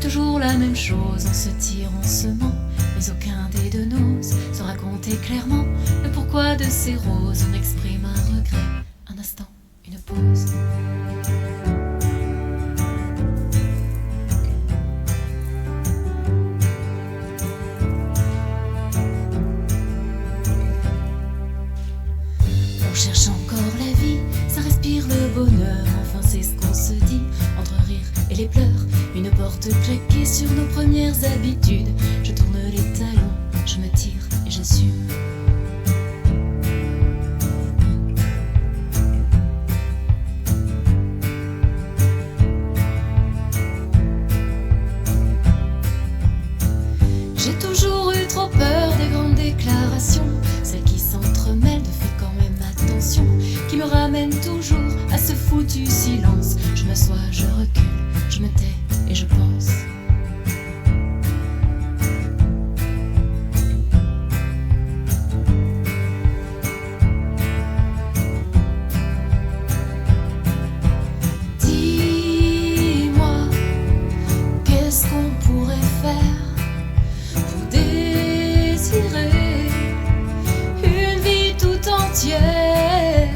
toujours la même chose, on se tire, on se ment, mais aucun des deux n'ose se raconter clairement le pourquoi de ces roses. On exprime un regret, un instant, une pause. On cherche encore la vie, ça respire le bonheur, enfin c'est ce qu'on se dit, entre rire et les pleurs. Une porte claquée sur nos premières habitudes. Je tourne les talons, je me tire et j'assume. J'ai toujours eu trop peur des grandes déclarations, celles qui s'entremêlent, de fais quand même attention, qui me ramènent toujours à ce foutu silence. Je m'assois, je recule, je me tais et je pense. Dis-moi, qu'est-ce qu'on pourrait faire pour désirer une vie tout entière?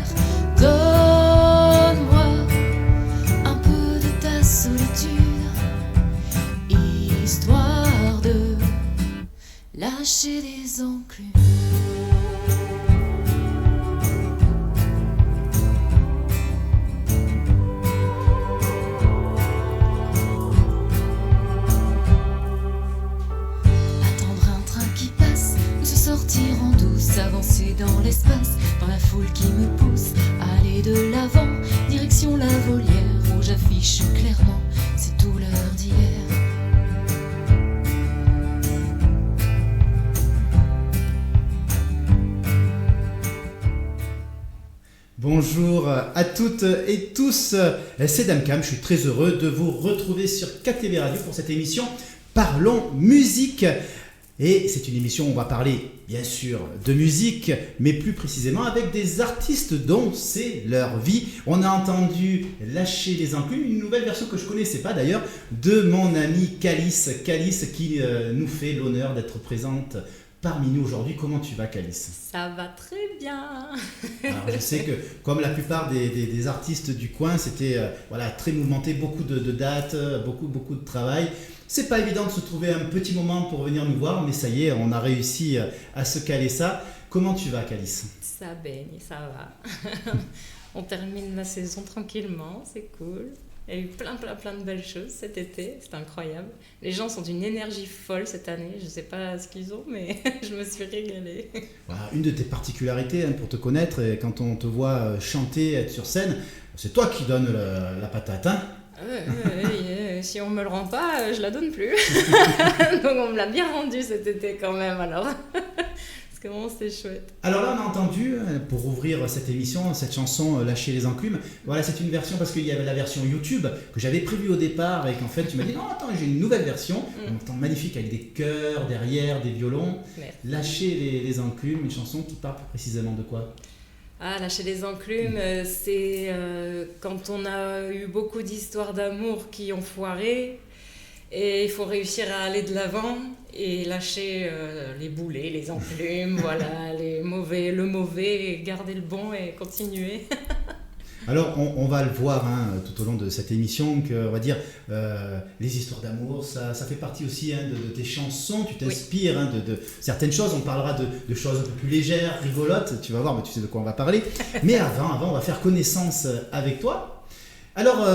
Donne-moi un peu de ta solitude, histoire de lâcher les enclumes. Attendre un train qui passe, ou se sortir en douce, avancer dans l'espace, dans la foule qui me pousse à aller de l'avant, direction la volière où j'affiche clairement c'est tout l'heure d'hier. Bonjour à toutes et tous, c'est Damcam, je suis très heureux de vous retrouver sur KTV Radio pour cette émission Parlons Musique. Et c'est une émission où on va parler bien sûr de musique, mais plus précisément avec des artistes dont c'est leur vie. On a entendu Lâcher les enclumes, une nouvelle version que je ne connaissais pas d'ailleurs, de mon ami Calice qui nous fait l'honneur d'être présente parmi nous aujourd'hui. Comment tu vas, Calice ? Ça va très bien. Alors, je sais que comme la plupart des artistes du coin, c'était très mouvementé, beaucoup de dates, beaucoup de travail. C'est pas évident de se trouver un petit moment pour venir nous voir, mais ça y est, on a réussi à se caler ça. Comment tu vas, Calice ? Ça baigne, ça va. On termine la saison tranquillement, c'est cool. Il y a eu plein de belles choses cet été, c'est incroyable. Les gens sont d'une énergie folle cette année, je sais pas ce qu'ils ont, mais je me suis régalée. Voilà, une de tes particularités pour te connaître, et quand on te voit chanter, être sur scène, c'est toi qui donnes la patate, hein ? Si on me le rend pas, je la donne plus. Donc on me l'a bien rendu cet été quand même alors. Parce que vraiment c'était chouette. Alors là on a entendu, pour ouvrir cette émission, cette chanson Lâcher les enclumes. Voilà, c'est une version parce qu'il y avait la version YouTube que j'avais prévue au départ et qu'en fait tu m'as dit non attends, j'ai une nouvelle version. On entend magnifique avec des chœurs derrière, des violons. Merci. Lâcher les enclumes, une chanson qui parle plus précisément de quoi ? Ah, Lâcher les enclumes, c'est quand on a eu beaucoup d'histoires d'amour qui ont foiré et il faut réussir à aller de l'avant et lâcher les boulets, les enclumes, voilà, le mauvais, et garder le bon et continuer. Alors on va le voir tout au long de cette émission que on va dire les histoires d'amour ça fait partie aussi de tes chansons, tu t'inspires de certaines choses, on parlera de choses un peu plus légères, rigolotes, tu vas voir, mais tu sais de quoi on va parler. Mais avant on va faire connaissance avec toi. Alors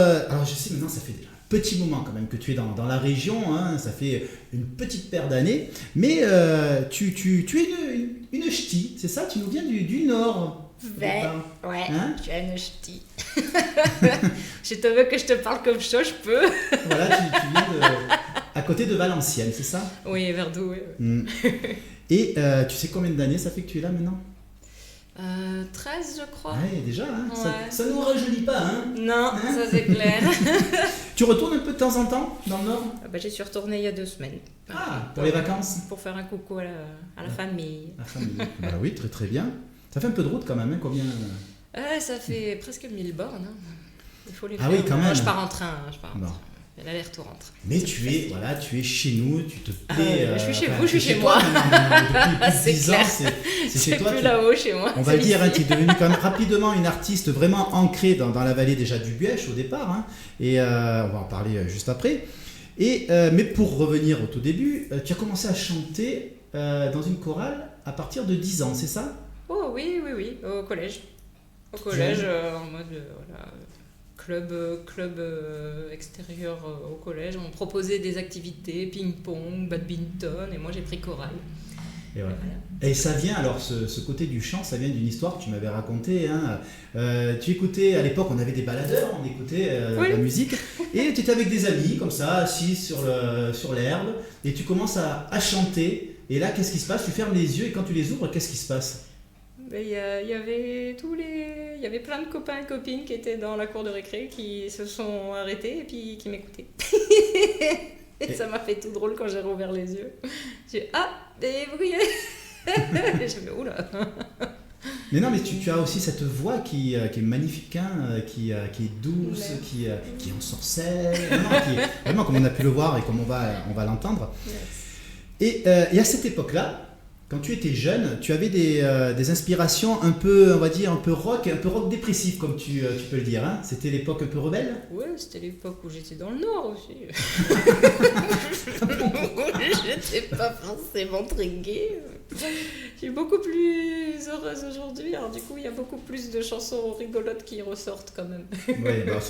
je sais maintenant ça fait déjà un petit moment quand même que tu es dans la région, ça fait une petite paire d'années, mais tu es une ch'ti, c'est ça, tu nous viens du Nord. Ouais, je suis une ch'ti. Je te veux que je te parle comme ça, je peux. Voilà, tu viens à côté de Valenciennes, c'est ça ? Oui, Verdou, oui. Et tu sais combien d'années ça fait que tu es là maintenant ? 13, je crois. Ouais, déjà, Ouais. ça ne nous rajeunit pas, Non, ça c'est clair. Tu retournes un peu de temps en temps dans le Nord ? J'y suis retournée il y a 2 semaines. Pour les vacances ? Pour faire un coucou à la famille. La famille. Bah oui, très très bien. Ça fait un peu de route quand même, combien ? Ça fait presque 1000 bornes. Il faut les faire. Ah oui, quand même. Je pars en train. Bon. l'aller-retour entre. Mais tu es chez nous, tu te plais. Je suis chez vous, je suis chez moi. Depuis 10 ans, c'est chez toi. C'est plus là-haut chez moi. On va le dire, tu es devenue quand même rapidement une artiste vraiment ancrée dans la vallée déjà du Buèche au départ. Hein, et on va en parler juste après. Mais pour revenir au tout début, tu as commencé à chanter dans une chorale à partir de 10 ans, c'est ça? Oh oui, au collège. Au collège, en mode club extérieur au collège. On proposait des activités, ping-pong, badminton, et moi j'ai pris chorale. Et, voilà. Et ça vient, alors ce côté du chant, ça vient d'une histoire que tu m'avais racontée. Hein. Tu écoutais, à l'époque on avait des baladeurs, on écoutait la musique, et tu étais avec des amis, comme ça, assis sur l'herbe, et tu commences à chanter, et là qu'est-ce qui se passe? Tu fermes les yeux, et quand tu les ouvres, qu'est-ce qui se passe? Il y avait plein de copains et copines qui étaient dans la cour de récré, qui se sont arrêtés et puis qui m'écoutaient. Et ça m'a fait tout drôle quand j'ai rouvert les yeux. J'ai dit « Ah, des bruits !» Et j'ai fait « Oula !» Mais non, mais tu as aussi cette voix qui est magnifique, hein, qui est douce, qui ensorcelle, vraiment comme on a pu le voir et comme on va l'entendre. Yes. Et à cette époque-là, quand tu étais jeune, tu avais des inspirations un peu, on va dire, un peu rock dépressif, comme tu peux le dire. Hein. C'était l'époque un peu rebelle? Oui, c'était l'époque où j'étais dans le Nord aussi. J'étais pas forcément très gaie. Je suis beaucoup plus heureuse aujourd'hui. Alors du coup, il y a beaucoup plus de chansons rigolotes qui ressortent quand même. Oui, bah,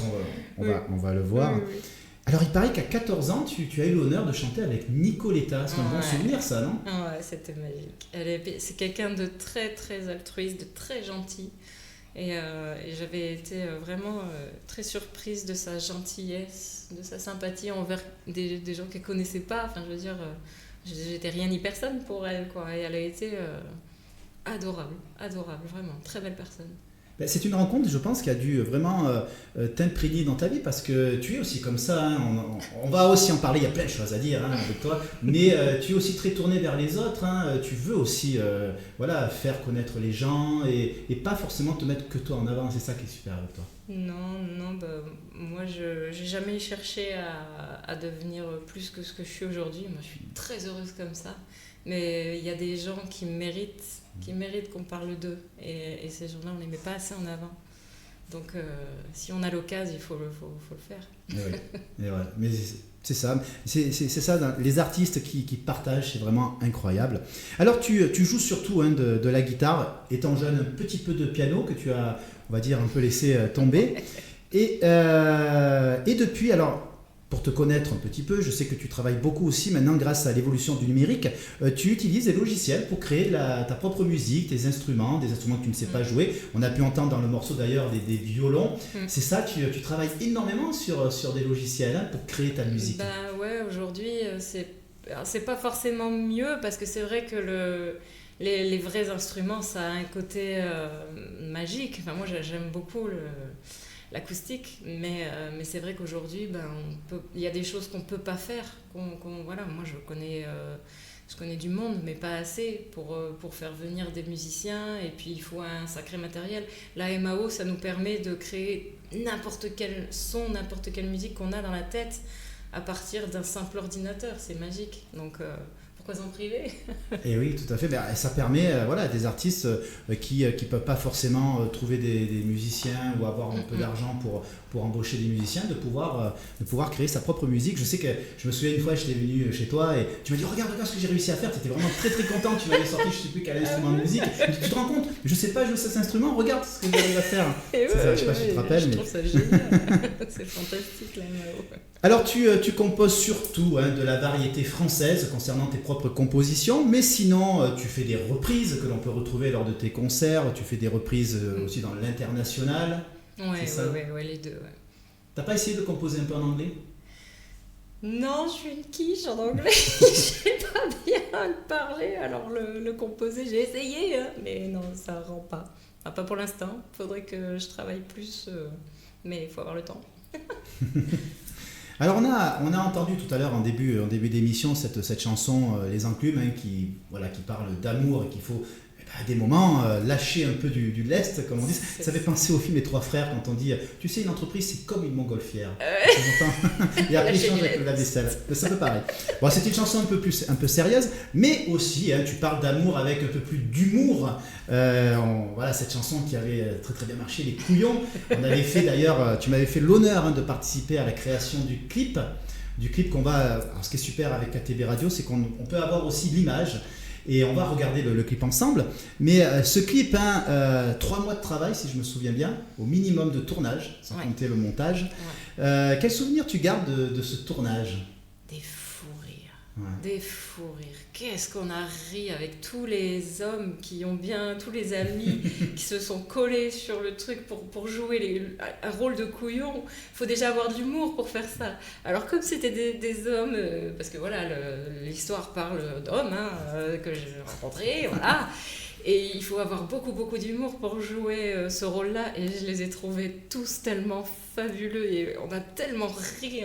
on va le voir. Oui. Alors, il paraît qu'à 14 ans, tu as eu l'honneur de chanter avec Nicoletta. C'est un bon souvenir, ça, non? Ouais, c'était magique. C'est quelqu'un de très, très altruiste, de très gentil. Et j'avais été vraiment très surprise de sa gentillesse, de sa sympathie envers des gens qu'elle ne connaissait pas. Enfin, je veux dire, j'étais rien ni personne pour elle, quoi. Et elle a été adorable, vraiment, très belle personne. C'est une rencontre, je pense, qui a dû vraiment t'imprégner dans ta vie, parce que tu es aussi comme ça, hein, on va aussi en parler, il y a plein de choses à dire hein, avec toi, mais tu es aussi très tourné vers les autres, hein, tu veux aussi faire connaître les gens et pas forcément te mettre que toi en avant, c'est ça qui est super avec toi. Non, moi j'ai jamais cherché à devenir plus que ce que je suis aujourd'hui, moi je suis très heureuse comme ça, mais il y a des gens qui méritent qu'on parle d'eux, et ces gens-là on les met pas assez en avant, donc si on a l'occasion il faut le faire. Et ouais. Mais c'est ça, les artistes qui partagent, c'est vraiment incroyable. Alors tu joues surtout de la guitare, étant jeune un petit peu de piano que tu as, on va dire, un peu laissé tomber, et depuis, alors pour te connaître un petit peu, je sais que tu travailles beaucoup aussi maintenant grâce à l'évolution du numérique. Tu utilises des logiciels pour créer ta propre musique, des instruments que tu ne sais pas jouer. On a pu entendre dans le morceau d'ailleurs des violons. C'est ça, tu travailles énormément sur des logiciels hein, pour créer ta musique. Bah ouais, aujourd'hui c'est pas forcément mieux, parce que c'est vrai que les vrais instruments, ça a un côté magique. Enfin, moi j'aime beaucoup l'acoustique, mais c'est vrai qu'aujourd'hui il y a des choses qu'on peut pas faire, voilà. Moi je connais du monde, mais pas assez pour faire venir des musiciens, et puis il faut un sacré matériel. La MAO, ça nous permet de créer n'importe quel son, n'importe quelle musique qu'on a dans la tête à partir d'un simple ordinateur, c'est magique, donc pourquoi s'en priver? Et oui, tout à fait. Ça permet à des artistes qui ne peuvent pas forcément trouver des musiciens ou avoir un peu d'argent pour embaucher des musiciens, de pouvoir créer sa propre musique. Je sais que je me souviens une fois, j'étais venu chez toi et tu m'as dit regarde ce que j'ai réussi à faire. Tu étais vraiment très très content. Tu m'avais sorti, je ne sais plus quel instrument de musique. Tu te rends compte, je ne sais pas jouer cet instrument, regarde ce que j'arrive à faire. Je ne sais pas si tu te rappelles. Je trouve ça génial. C'est fantastique la MAO. Alors tu composes surtout de la variété française concernant tes propres compositions, mais sinon tu fais des reprises que l'on peut retrouver lors de tes concerts, tu fais des reprises aussi dans l'international. Ouais, les deux. Ouais. T'as pas essayé de composer un peu en anglais? Non, je suis une quiche en anglais. Je sais pas bien le parler, alors le composer, j'ai essayé, hein, mais non, ça rend pas. Enfin, pas pour l'instant, faudrait que je travaille plus, mais il faut avoir le temps. Alors on a entendu tout à l'heure en début d'émission cette chanson Les Enclumes qui parle d'amour et qu'il faut à des moments, lâcher un peu du lest, comme on dit. Ça fait penser au film Les Trois Frères quand on dit, tu sais, une entreprise, c'est comme une montgolfière. Et après, ils changent avec le lave-vaisselle. C'est un peu pareil. Bon, c'est une chanson un peu sérieuse, mais aussi, tu parles d'amour avec un peu plus d'humour. Voilà, cette chanson qui avait très très bien marché, Les Couillons. On avait fait d'ailleurs, tu m'avais fait l'honneur de participer à la création du clip qu'on va... Alors, ce qui est super avec KTB Radio, c'est qu'on peut avoir aussi l'image. Et on va regarder le clip ensemble. Mais ce clip, 3 mois de travail, si je me souviens bien, au minimum de tournage, sans compter le montage. Ouais. Quel souvenir tu gardes de ce tournage? Des fous rires. Ouais. Des fous rires. Qu'est-ce qu'on a ri avec tous les hommes tous les amis qui se sont collés sur le truc pour jouer un rôle de couillon. Il faut déjà avoir de l'humour pour faire ça. Alors comme c'était des hommes, parce que voilà, l'histoire parle d'hommes que j'ai rencontrés, voilà. Et il faut avoir beaucoup d'humour pour jouer ce rôle-là. Et je les ai trouvés tous tellement fabuleux et on a tellement ri.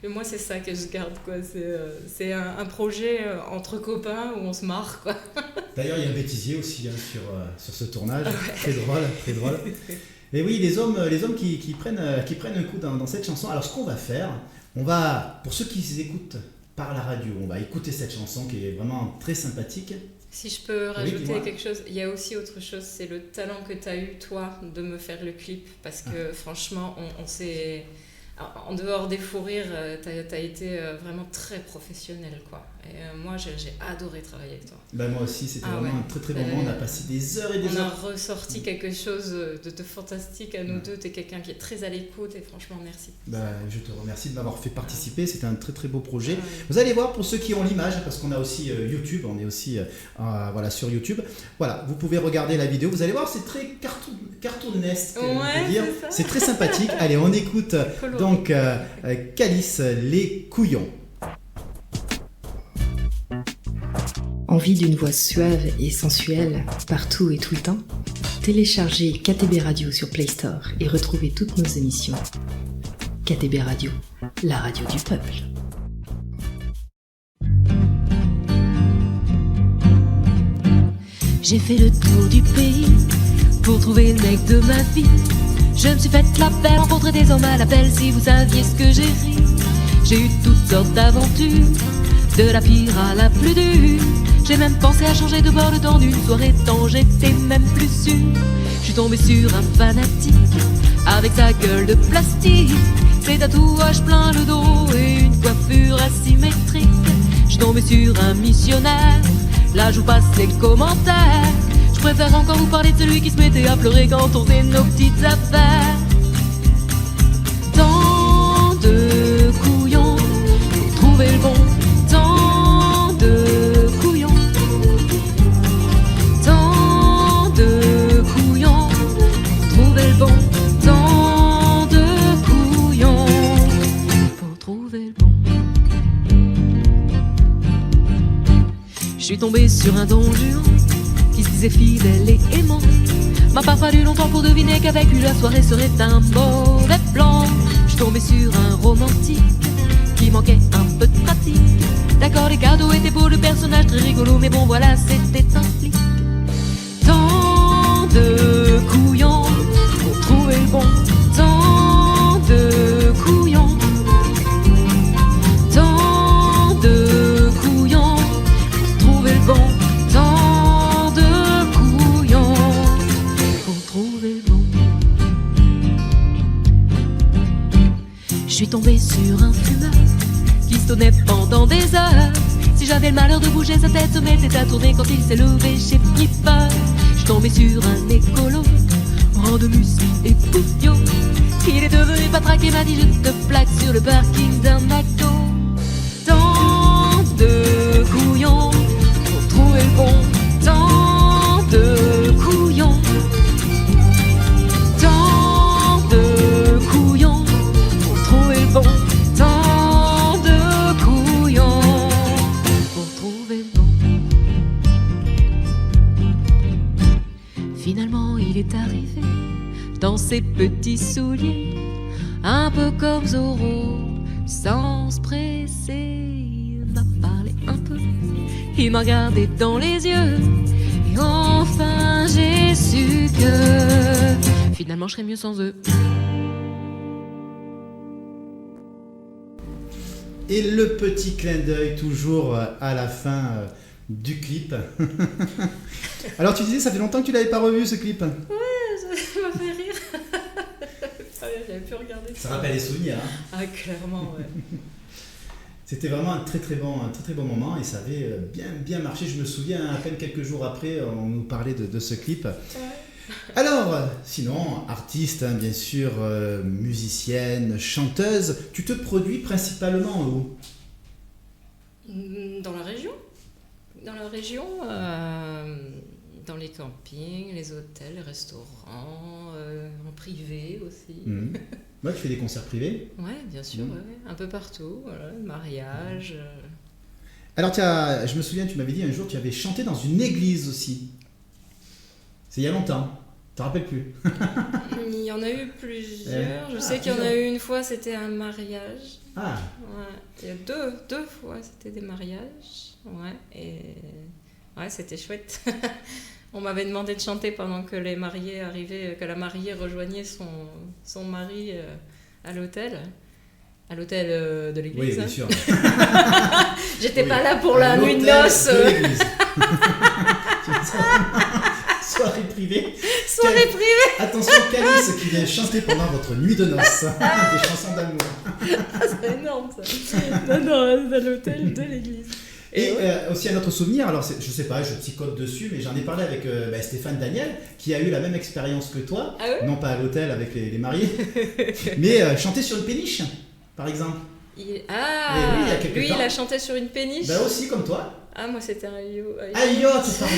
Et moi, c'est ça que je garde, quoi. C'est un projet entre copains où on se marre, quoi. D'ailleurs, il y a un bêtisier aussi sur ce tournage. Ouais. Très drôle. Et oui, les hommes qui prennent un coup dans cette chanson. Alors, ce qu'on va faire, pour ceux qui écoutent par la radio, on va écouter cette chanson qui est vraiment très sympathique. Si je peux rajouter quelque chose, il y a aussi autre chose, c'est le talent que tu as eu, toi, de me faire le clip. Parce que franchement, on s'est... En dehors des fous rires, t'as été vraiment très professionnel, quoi. Et moi, j'ai adoré travailler avec toi. Moi aussi, c'était vraiment un très très bon moment. On a passé des heures et des heures. On a ressorti quelque chose de fantastique à nous deux. T'es quelqu'un qui est très à l'écoute et franchement, merci. Je te remercie de m'avoir fait participer. C'était un très très beau projet. Vous allez voir, pour ceux qui ont l'image, parce qu'on a aussi YouTube, on est aussi sur YouTube. Voilà, vous pouvez regarder la vidéo. Vous allez voir, c'est très cartoonesque, on peut dire. C'est très sympathique. Allez, on écoute donc Calice, Les Couillons. Envie d'une voix suave et sensuelle partout et tout le temps? Téléchargez KTB Radio sur Play Store et retrouvez toutes nos émissions. KTB Radio, la radio du peuple. J'ai fait le tour du pays pour trouver le mec de ma vie. Je me suis fait la belle, rencontré des hommes à l'appel. Si vous saviez ce que j'ai ri, j'ai eu toutes sortes d'aventures, de la pire à la plus dure. J'ai même pensé à changer de bord le temps d'une soirée, tant j'étais même plus sûre. Je suis tombée sur un fanatique avec sa gueule de plastique, ses tatouages plein le dos et une coiffure asymétrique. Je suis tombée sur un missionnaire, là je vous passe les commentaires. Je préfère encore vous parler de celui qui se mettait à pleurer quand on faisait nos petites affaires. Tant de couillons pour trouver le bon, tant de couillons, tant de couillons pour trouver le bon, tant de couillons pour trouver le bon. Je suis tombée sur un don Juan qui se disait fidèle et aimant. M'a pas fallu longtemps pour deviner qu'avec lui la soirée serait un mauvais plan. Je suis tombée sur un romantique qui manquait un peu de pratique. D'accord, les cadeaux étaient beaux, le personnage très rigolo, mais bon voilà, c'était un flic. Tant de couillons pour trouver le bon, tant de couillons, tant de couillons pour trouver le bon, tant de couillons pour trouver le bon. Je suis tombée sur un fumeur qui se tenait pendant des heures. Si j'avais le malheur de bouger sa tête, se mettait à tourner quand il s'est levé, j'ai pris peur. Je suis tombée sur un écolo, rang de muscle et poufio. Il est devenu patraque et m'a dit je te plaque sur le parking d'un McDo. Tant de couillons pour trouver le bon, tant de couillons, tant de couillons pour trouver le bon, tant de couillons pour trouver le bon. Finalement il est arrivé dans ses petits souliers, un peu comme Zorro, sans se presser. Il m'a parlé un peu, il m'a regardé dans les yeux Et enfin j'ai su que finalement je serais mieux sans eux. Et le petit clin d'œil toujours à la fin du clip. Alors tu disais, ça fait longtemps que tu l'avais pas revu ce clip. Ouais, ça m'a fait rire. J'avais pu regarder Ça rappelle les souvenirs. Hein. Ah, clairement, ouais. C'était vraiment un très très bon moment et ça avait bien marché. Je me souviens, à peine quelques jours après, on nous parlait de ce clip. Ouais. Alors, sinon, artiste, hein, bien sûr, musicienne, chanteuse, tu te produis principalement où ? Dans la région. Dans la région, dans les campings, les hôtels, les restaurants, en privé aussi. Mmh. Ouais, tu fais des concerts privés ? Ouais, bien sûr, ouais. Un peu partout, voilà, mariage. Alors, je me souviens, tu m'avais dit un jour, tu avais chanté dans une église aussi. C'est il y a longtemps. Tu te rappelles plus ? Il y en a eu plusieurs. Je sais qu'il y en a eu une fois, c'était un mariage. Ah. Ouais. Il y a deux fois, c'était des mariages. Ouais. Et ouais, c'était chouette. On m'avait demandé de chanter pendant que les mariés arrivaient, que la mariée rejoignait son mari à l'hôtel. À l'hôtel de l'église. Oui, bien sûr. J'étais pas là pour la nuit de noces. Soirée privée. Soirée privée. Attention, Calice qui vient chanter pendant votre nuit de noces. Des chansons d'amour. Ah, c'est énorme ça. Non, à l'hôtel de l'église. Et aussi un autre souvenir, alors je sais pas, je psychote dessus, mais j'en ai parlé avec Stéphane Daniel, qui a eu la même expérience que toi, non pas à l'hôtel avec les mariés, mais chanter sur une péniche, par exemple. Il a chanté sur une péniche. Bah aussi comme toi. Ah, moi c'était un yacht. Ah, yacht, pardon.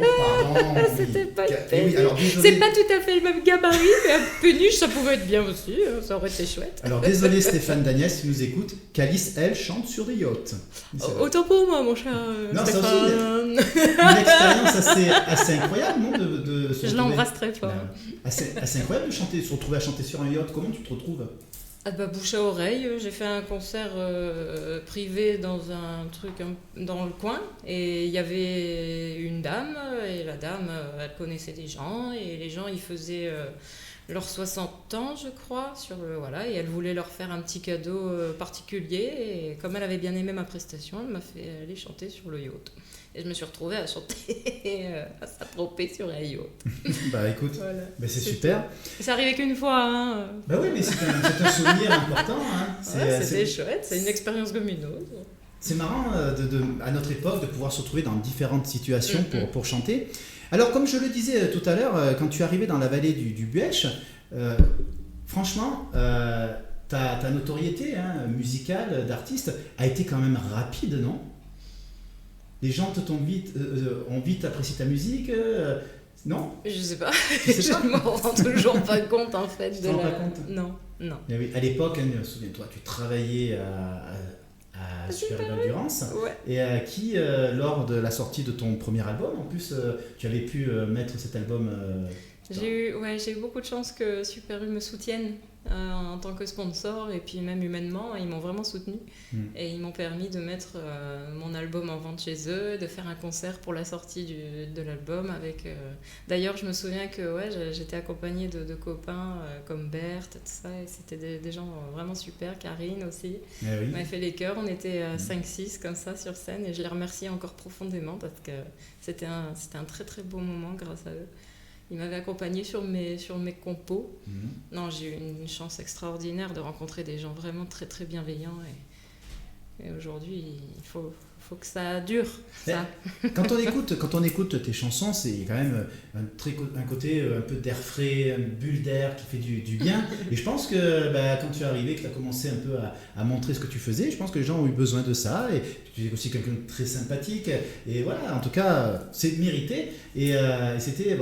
Oh, pardon. C'était pas une péniche. Oui, alors, c'est pas tout à fait le même gabarit, mais un péniche ça pouvait être bien aussi, ça aurait été chouette. Alors désolé Stéphane Daniel si tu nous écoutes, Calice elle chante sur des yachts. Autant pour moi mon cher. Non, c'est aussi une expérience assez incroyable, non de je l'embrasse très fort. Assez incroyable de se retrouver à chanter sur un yacht. Comment tu te retrouves ? Ah bah, bouche à oreille, j'ai fait un concert privé dans un truc dans le coin et il y avait une dame et la dame elle connaissait des gens et les gens ils faisaient leurs 60 ans je crois voilà, et elle voulait leur faire un petit cadeau particulier et comme elle avait bien aimé ma prestation elle m'a fait aller chanter sur le yacht. Et je me suis retrouvée à chanter, à s'approper sur un yacht. Bah écoute, voilà. Bah, c'est super. Ça arrivait qu'une fois. Hein. Bah oui, mais c'est un souvenir important. Hein. C'était chouette, c'est une expérience comme une autre. C'est marrant à notre époque de pouvoir se retrouver dans différentes situations pour chanter. Alors comme je le disais tout à l'heure, quand tu es arrivé dans la vallée du Buëch, franchement, ta notoriété musicale d'artiste a été quand même rapide, non ? Les gens ont vite apprécié ta musique, non ? Je sais pas. Je me rends toujours pas compte en fait. Tu te rends pas compte ? Non. Mais oui, à l'époque, souviens-toi, tu travaillais à Super Endurance et qui, lors de la sortie de ton premier album, en plus, tu avais pu mettre cet album. J'ai eu beaucoup de chance que Super U me soutienne en tant que sponsor et puis même humainement, ils m'ont vraiment soutenu et ils m'ont permis de mettre mon album en vente chez eux, de faire un concert pour la sortie de l'album avec... D'ailleurs, je me souviens que j'étais accompagnée de copains comme Berthe, tout ça, et c'était des gens vraiment super, Karine aussi. Oui. m'avait fait les chœurs, on était 5-6 comme ça sur scène et je les remercie encore profondément parce que c'était un très très beau moment grâce à eux. Ils m'avaient accompagnée sur mes compos. Non, j'ai eu une chance extraordinaire de rencontrer des gens vraiment très très bienveillants et aujourd'hui il faut que ça dure. Ça. Quand on écoute tes chansons, c'est quand même un côté un peu d'air frais, une bulle d'air qui fait du bien. Et je pense que quand tu es arrivé, que tu as commencé un peu à montrer ce que tu faisais, je pense que les gens ont eu besoin de ça. Et tu es aussi quelqu'un de très sympathique. Et voilà, en tout cas, c'est mérité. Et c'était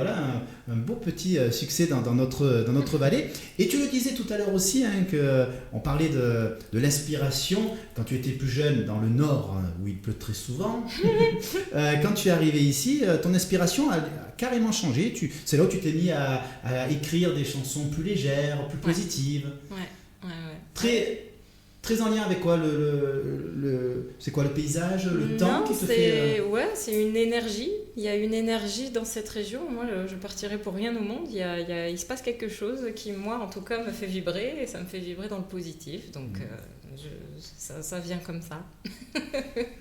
un beau petit succès dans notre vallée. Et tu le disais tout à l'heure aussi, qu'on parlait de l'inspiration quand tu étais plus jeune dans le Nord, où il pleut très souvent. Quand tu es arrivé ici, ton inspiration a carrément changé. C'est là où tu t'es mis à écrire des chansons plus légères, plus positives. Ouais. Très en lien avec quoi c'est quoi le paysage, le temps qui te fait... c'est une énergie il y a une énergie dans cette région. Moi, je partirais pour rien au monde. Il se passe quelque chose qui, moi, en tout cas, me fait vibrer et ça me fait vibrer dans le positif. Donc, ça vient comme ça.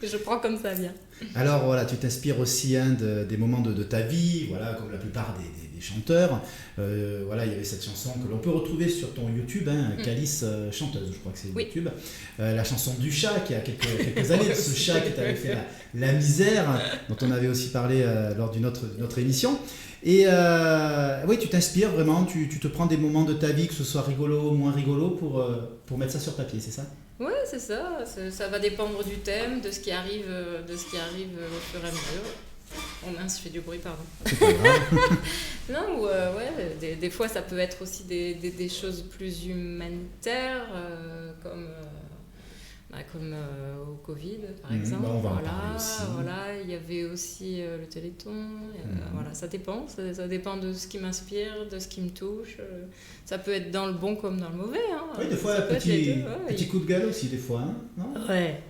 Je prends comme ça vient. Alors voilà, tu t'inspires aussi des moments de ta vie, voilà, comme la plupart des chanteurs. Voilà, il y avait cette chanson que l'on peut retrouver sur ton YouTube, Calice chanteuse, je crois que c'est YouTube. La chanson du chat, qui a quelques années, de ce chat qui t'avait fait la misère, dont on avait aussi parlé lors d'une autre émission. Et oui, tu t'inspires vraiment, tu te prends des moments de ta vie, que ce soit rigolo ou moins rigolo, pour mettre ça sur papier, c'est ça ? Oui, c'est ça. Ça va dépendre du thème, de ce qui arrive au fur et à mesure. Oh mince, je fais du bruit, pardon. C'est pas grave. Non, ouais, des fois ça peut être aussi des choses plus humanitaires, comme au Covid, par exemple. On va en parler aussi. Voilà, il y avait aussi le Téléthon. Voilà, ça dépend de ce qui m'inspire, de ce qui me touche. Ça peut être dans le bon comme dans le mauvais. Hein. Oui, des fois, petit coup de gueule aussi, des fois. Hein, non ? Ouais.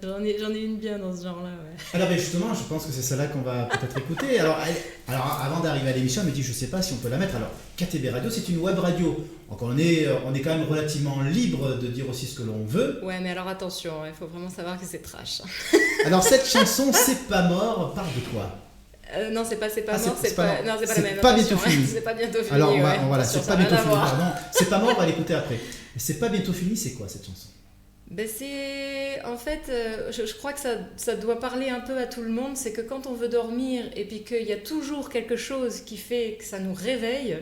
J'en ai une bien dans ce genre-là. Ouais. Alors justement, je pense que c'est celle-là qu'on va peut-être écouter. Alors avant d'arriver à l'émission, elle me dit, je ne sais pas si on peut la mettre. Alors, KTB Radio, c'est une web radio. Donc on est quand même relativement libre de dire aussi ce que l'on veut. Ouais, mais alors attention, il faut vraiment savoir que c'est trash. Alors cette chanson, C'est pas mort, parle de quoi ? Non, c'est pas mort, c'est pas la même. C'est pas bientôt fini. C'est pas bientôt fini. Alors voilà, c'est pas bientôt fini, pardon. C'est pas mort, on va l'écouter après. C'est pas bientôt fini, c'est quoi cette chanson ? C'est en fait, je crois que ça doit parler un peu à tout le monde. C'est que quand on veut dormir et puis qu'il y a toujours quelque chose qui fait que ça nous réveille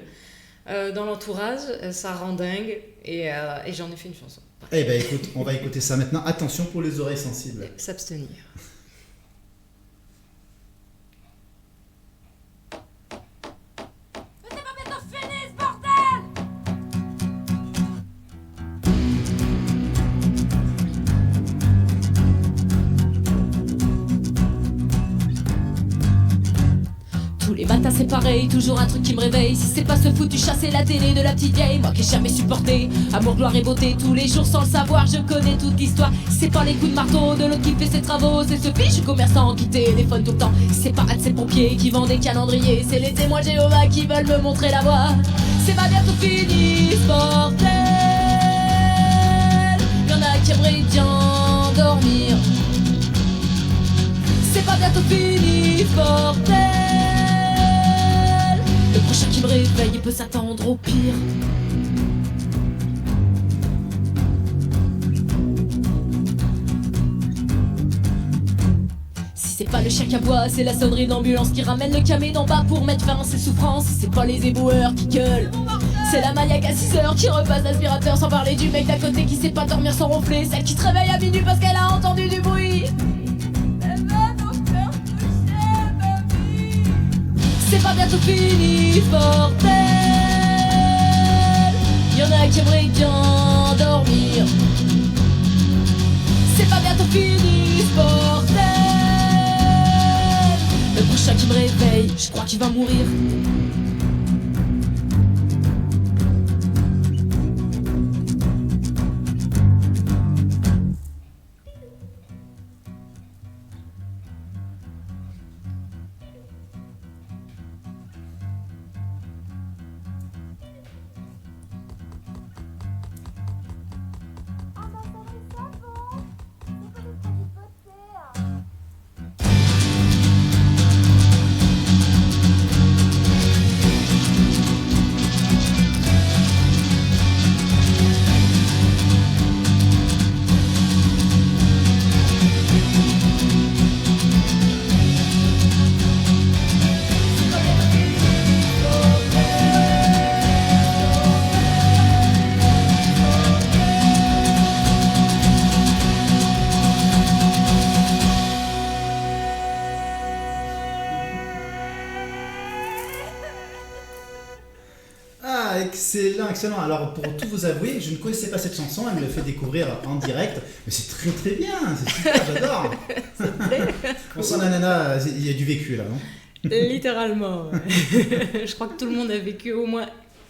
dans l'entourage, ça rend dingue et j'en ai fait une chanson. Eh ben écoute, on va écouter ça maintenant. Attention pour les oreilles sensibles. S'abstenir. Les matins c'est pareil, toujours un truc qui me réveille. Si c'est pas ce foutu chasser la télé de la petite vieille, moi qui ai jamais supporté amour, gloire et beauté, tous les jours sans le savoir, je connais toute l'histoire. Si c'est pas les coups de marteau de l'autre qui fait ses travaux, c'est ce fichu commerçant qui téléphone tout le temps. Si c'est pas un de ces pompiers qui vend des calendriers, c'est les témoins de Jéhovah qui veulent me montrer la voie. C'est pas bientôt fini ce bordel, y'en a qui aimeraient bien dormir. C'est pas bientôt fini ce bordel, le prochain qui me réveille, il peut s'attendre au pire. Si c'est pas le chien qui aboie, c'est la sonnerie d'ambulance qui ramène le camé d'en bas pour mettre fin à ses souffrances. Si c'est pas les éboueurs qui gueulent, c'est la maniaque à 6h qui repasse l'aspirateur. Sans parler du mec d'à côté qui sait pas dormir sans ronfler, celle qui se réveille à minuit parce qu'elle a entendu du bruit. C'est pas bientôt fini ce bordel, y'en a qui aimeraient bien dormir. C'est pas bientôt fini ce bordel, le prochain qui me réveille, je crois qu'il va mourir. Excellent. Alors pour tout vous avouer, je ne connaissais pas cette chanson, elle me l'a fait découvrir en direct, mais c'est très très bien, c'est super, j'adore. On sent la nana, il y a du vécu là, non ? Littéralement. Ouais. Je crois que tout le monde a vécu au moins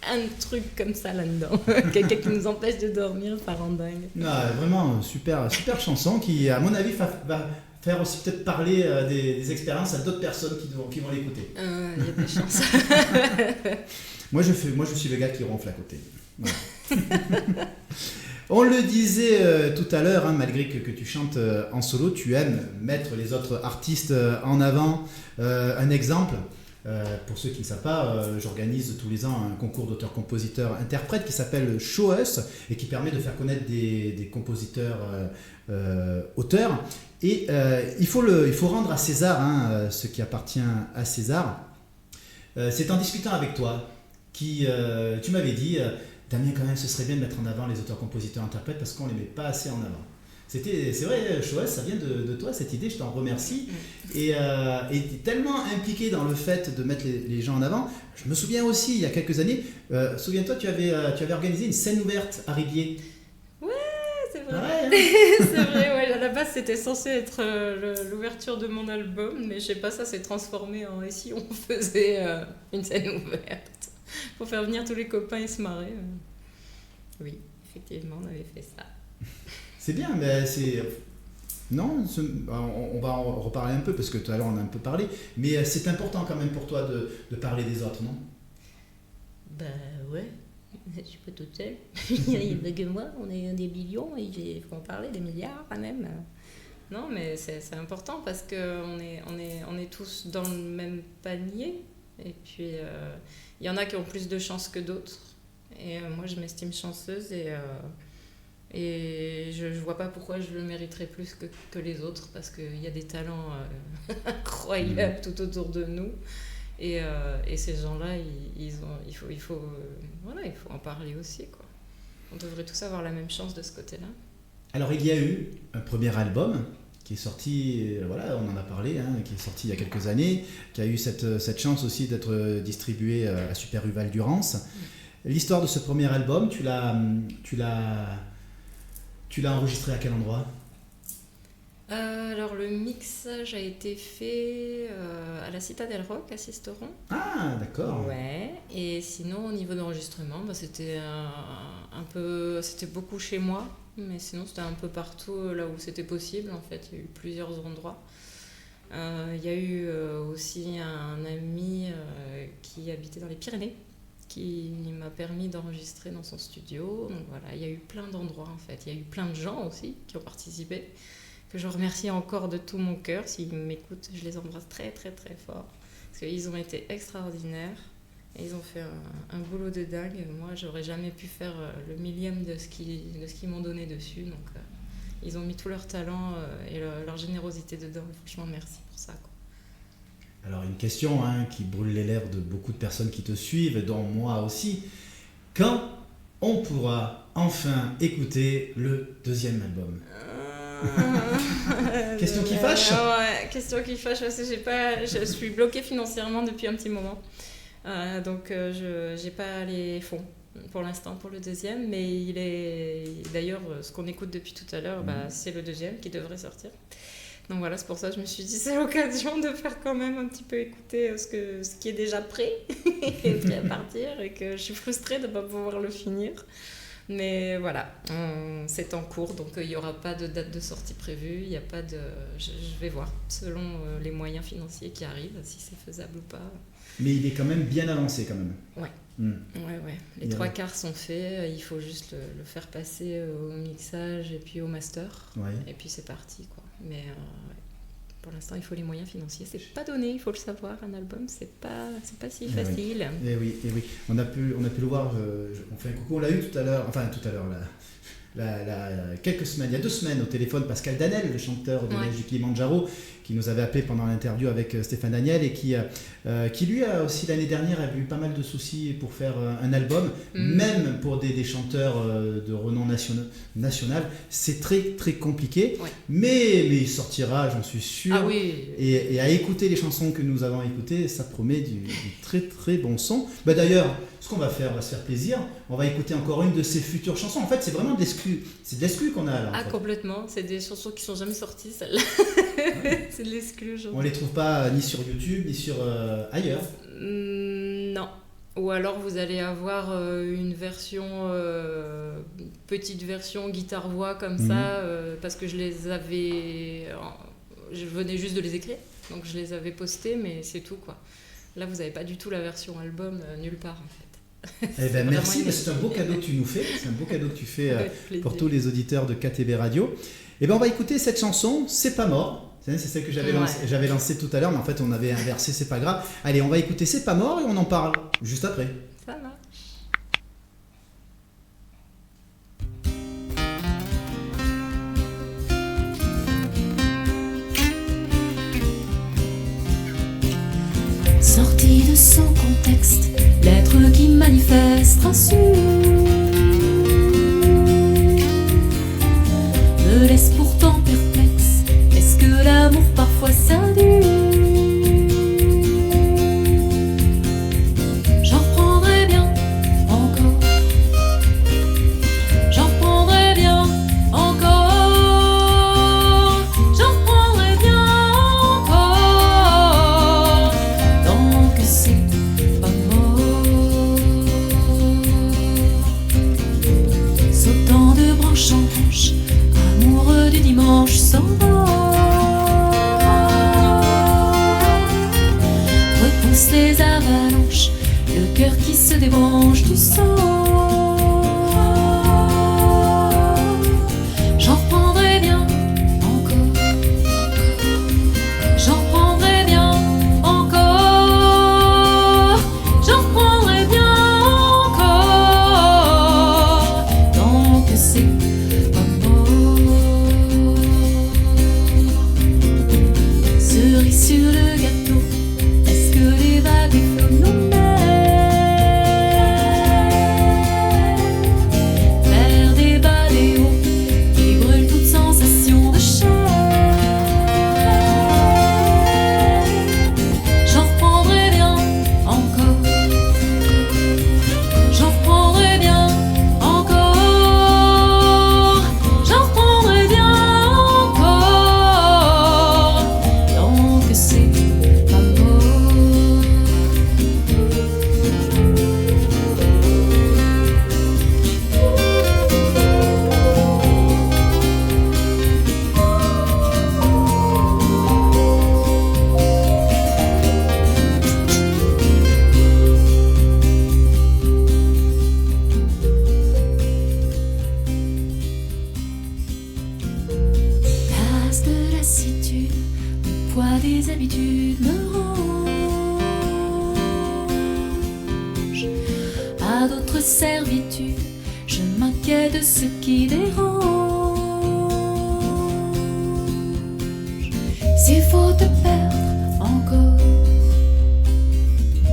un truc comme ça là-dedans. Quelqu'un qui nous empêche de dormir, ça rend dingue. Non, vraiment super chanson qui, à mon avis, va faire aussi peut-être parler des expériences à d'autres personnes qui vont l'écouter. Il y a des chances. Moi je suis le gars qui ronfle à côté. Voilà. On le disait tout à l'heure, hein, malgré que tu chantes en solo, tu aimes mettre les autres artistes en avant. Un exemple, pour ceux qui ne savent pas, j'organise tous les ans un concours d'auteurs-compositeurs-interprètes qui s'appelle Show Us et qui permet de faire connaître des compositeurs auteurs. Et il faut rendre à César ce qui appartient à César. C'est en discutant avec toi tu m'avais dit Damien, quand même, ce serait bien de mettre en avant les auteurs-compositeurs-interprètes parce qu'on ne les met pas assez en avant. C'est vrai, Show Us, ça vient de toi, cette idée, je t'en remercie. Et tu es tellement impliqué dans le fait de mettre les gens en avant. Je me souviens aussi, il y a quelques années, souviens-toi, tu avais organisé une scène ouverte à Rivier. C'est vrai. Ouais, hein. C'est vrai, ouais. À la base, c'était censé être l'ouverture de mon album, mais je sais pas, ça s'est transformé en et si on faisait une scène ouverte pour faire venir tous les copains et se marrer. Oui, effectivement, on avait fait ça. C'est bien, mais c'est... Non, on va en reparler un peu, parce que tout à l'heure on a un peu parlé, mais c'est important quand même pour toi de parler des autres, non? Bah ouais, je suis pas toute seule. Il n'y a pas que moi, on est des millions et il faut en parler, des milliards quand même. Non, mais c'est important parce qu'on est tous dans le même panier. Et puis, il y en a qui ont plus de chance que d'autres. Et moi, je m'estime chanceuse et je ne vois pas pourquoi je le mériterais plus que les autres parce qu'il y a des talents incroyables tout autour de nous. Et ces gens-là, il faut en parler aussi, quoi. On devrait tous avoir la même chance de ce côté-là. Alors, il y a eu un premier album qui est sorti, voilà, on en a parlé, qui est sorti il y a quelques années, qui a eu cette chance aussi d'être distribué à Super U Val-Durance. L'histoire de ce premier album, tu l'as enregistré à quel endroit? Alors le mixage a été fait à la Citadelle Rock, à Sisteron. Ah, d'accord. Ouais, et sinon au niveau d'enregistrement, c'était c'était beaucoup chez moi, mais sinon c'était un peu partout là où c'était possible en fait, il y a eu plusieurs endroits. Il y a eu aussi un ami qui habitait dans les Pyrénées, qui m'a permis d'enregistrer dans son studio. Donc voilà, il y a eu plein d'endroits en fait, il y a eu plein de gens aussi qui ont participé, que je remercie encore de tout mon cœur. S'ils m'écoutent, je les embrasse très très très fort, parce qu'ils ont été extraordinaires et ils ont fait un boulot de dingue. Moi, j'aurais jamais pu faire le millième de ce qu'ils m'ont donné dessus, donc ils ont mis tout leur talent et leur générosité dedans. Franchement, merci pour ça, quoi. Alors, une question qui brûle les lèvres de beaucoup de personnes qui te suivent, dont moi aussi. Quand on pourra enfin écouter le deuxième album? Question qui fâche. Ouais, question qui fâche parce que je suis bloquée financièrement depuis un petit moment. Donc j'ai pas les fonds pour l'instant pour le deuxième, mais d'ailleurs ce qu'on écoute depuis tout à l'heure, c'est le deuxième qui devrait sortir. Donc voilà, c'est pour ça que je me suis dit c'est l'occasion de faire quand même un petit peu écouter ce qui est déjà prêt et prêt à partir, et que je suis frustrée de ne pas pouvoir le finir. Mais voilà, c'est en cours, donc il n'y aura pas de date de sortie prévue, il y a pas de... Je vais voir, selon les moyens financiers qui arrivent, si c'est faisable ou pas. Mais il est quand même bien avancé quand même. Ouais. Ouais. Les 3/4 sont faits, il faut juste le faire passer au mixage et puis au master. Ouais. Et puis c'est parti, quoi. Mais pour l'instant, il faut les moyens financiers. C'est pas donné, il faut le savoir. Un album, c'est pas si facile. Et oui. On a pu le voir. On fait un coucou. On l'a eu tout à l'heure. Enfin, tout à l'heure. Quelques semaines, il y a 2 semaines au téléphone, Pascal Danel, le chanteur de l'Ège du Kilimanjaro, qui nous avait appelé pendant l'interview avec Stéphane Daniel, et qui lui a aussi l'année dernière a eu pas mal de soucis pour faire un album, même pour des chanteurs de renom national. C'est très très compliqué, mais il sortira, j'en suis sûr. Ah oui. Et à écouter les chansons que nous avons écoutées, ça promet du très très bon son. D'ailleurs, ce qu'on va faire, on va se faire plaisir, on va écouter encore une de ses futures chansons. En fait, c'est vraiment de l'exclu qu'on a là. Ah, complètement, c'est des chansons qui sont jamais sorties, celles-là. C'est de l'exclu. On les trouve pas ni sur YouTube, ni sur ailleurs. Non. Ou alors vous allez avoir une version, petite version guitare-voix comme ça, parce que je les avais je venais juste de les écrire, donc je les avais postés, mais c'est tout, quoi. Là, vous n'avez pas du tout la version album nulle part, en fait. Eh ben, merci, c'est un beau cadeau que tu nous fais. C'est un beau cadeau que tu fais pour tous les auditeurs de KTB Radio. Eh ben, on va écouter cette chanson, C'est pas mort. C'est celle que j'avais lancée tout à l'heure, mais en fait, on avait inversé, c'est pas grave. Allez, on va écouter C'est pas mort et on en parle juste après. Ça marche. Sortie de son contexte, l'être qui manifeste rassure, me laisse pourtant perplexe. Est-ce que l'amour parfois ça dure? J'en reprendrai bien encore, j'en reprendrai bien encore, j'en reprendrai bien encore, tant que c'est pas mort. Sautant de branche en branche, amoureux du dimanche s'en va, repousse les avalanches, le cœur qui se débranche du sang. J'en reprendrai bien encore, j'en reprendrai bien encore, j'en reprendrai bien encore, tant que c'est pas mort. Cerise sur le gâteau, est-ce que les vagues effleurent nos mers? Faire des baléos qui brûlent toute sensation de chair. J'en reprendrai bien encore, j'en reprendrai bien encore, j'en reprendrai bien encore, tant que c'est pas mort. Place de lassitude, le poids des habitudes me range. À d'autres servitudes, je m'inquiète de ce qui dérange. S'il faut te perdre encore,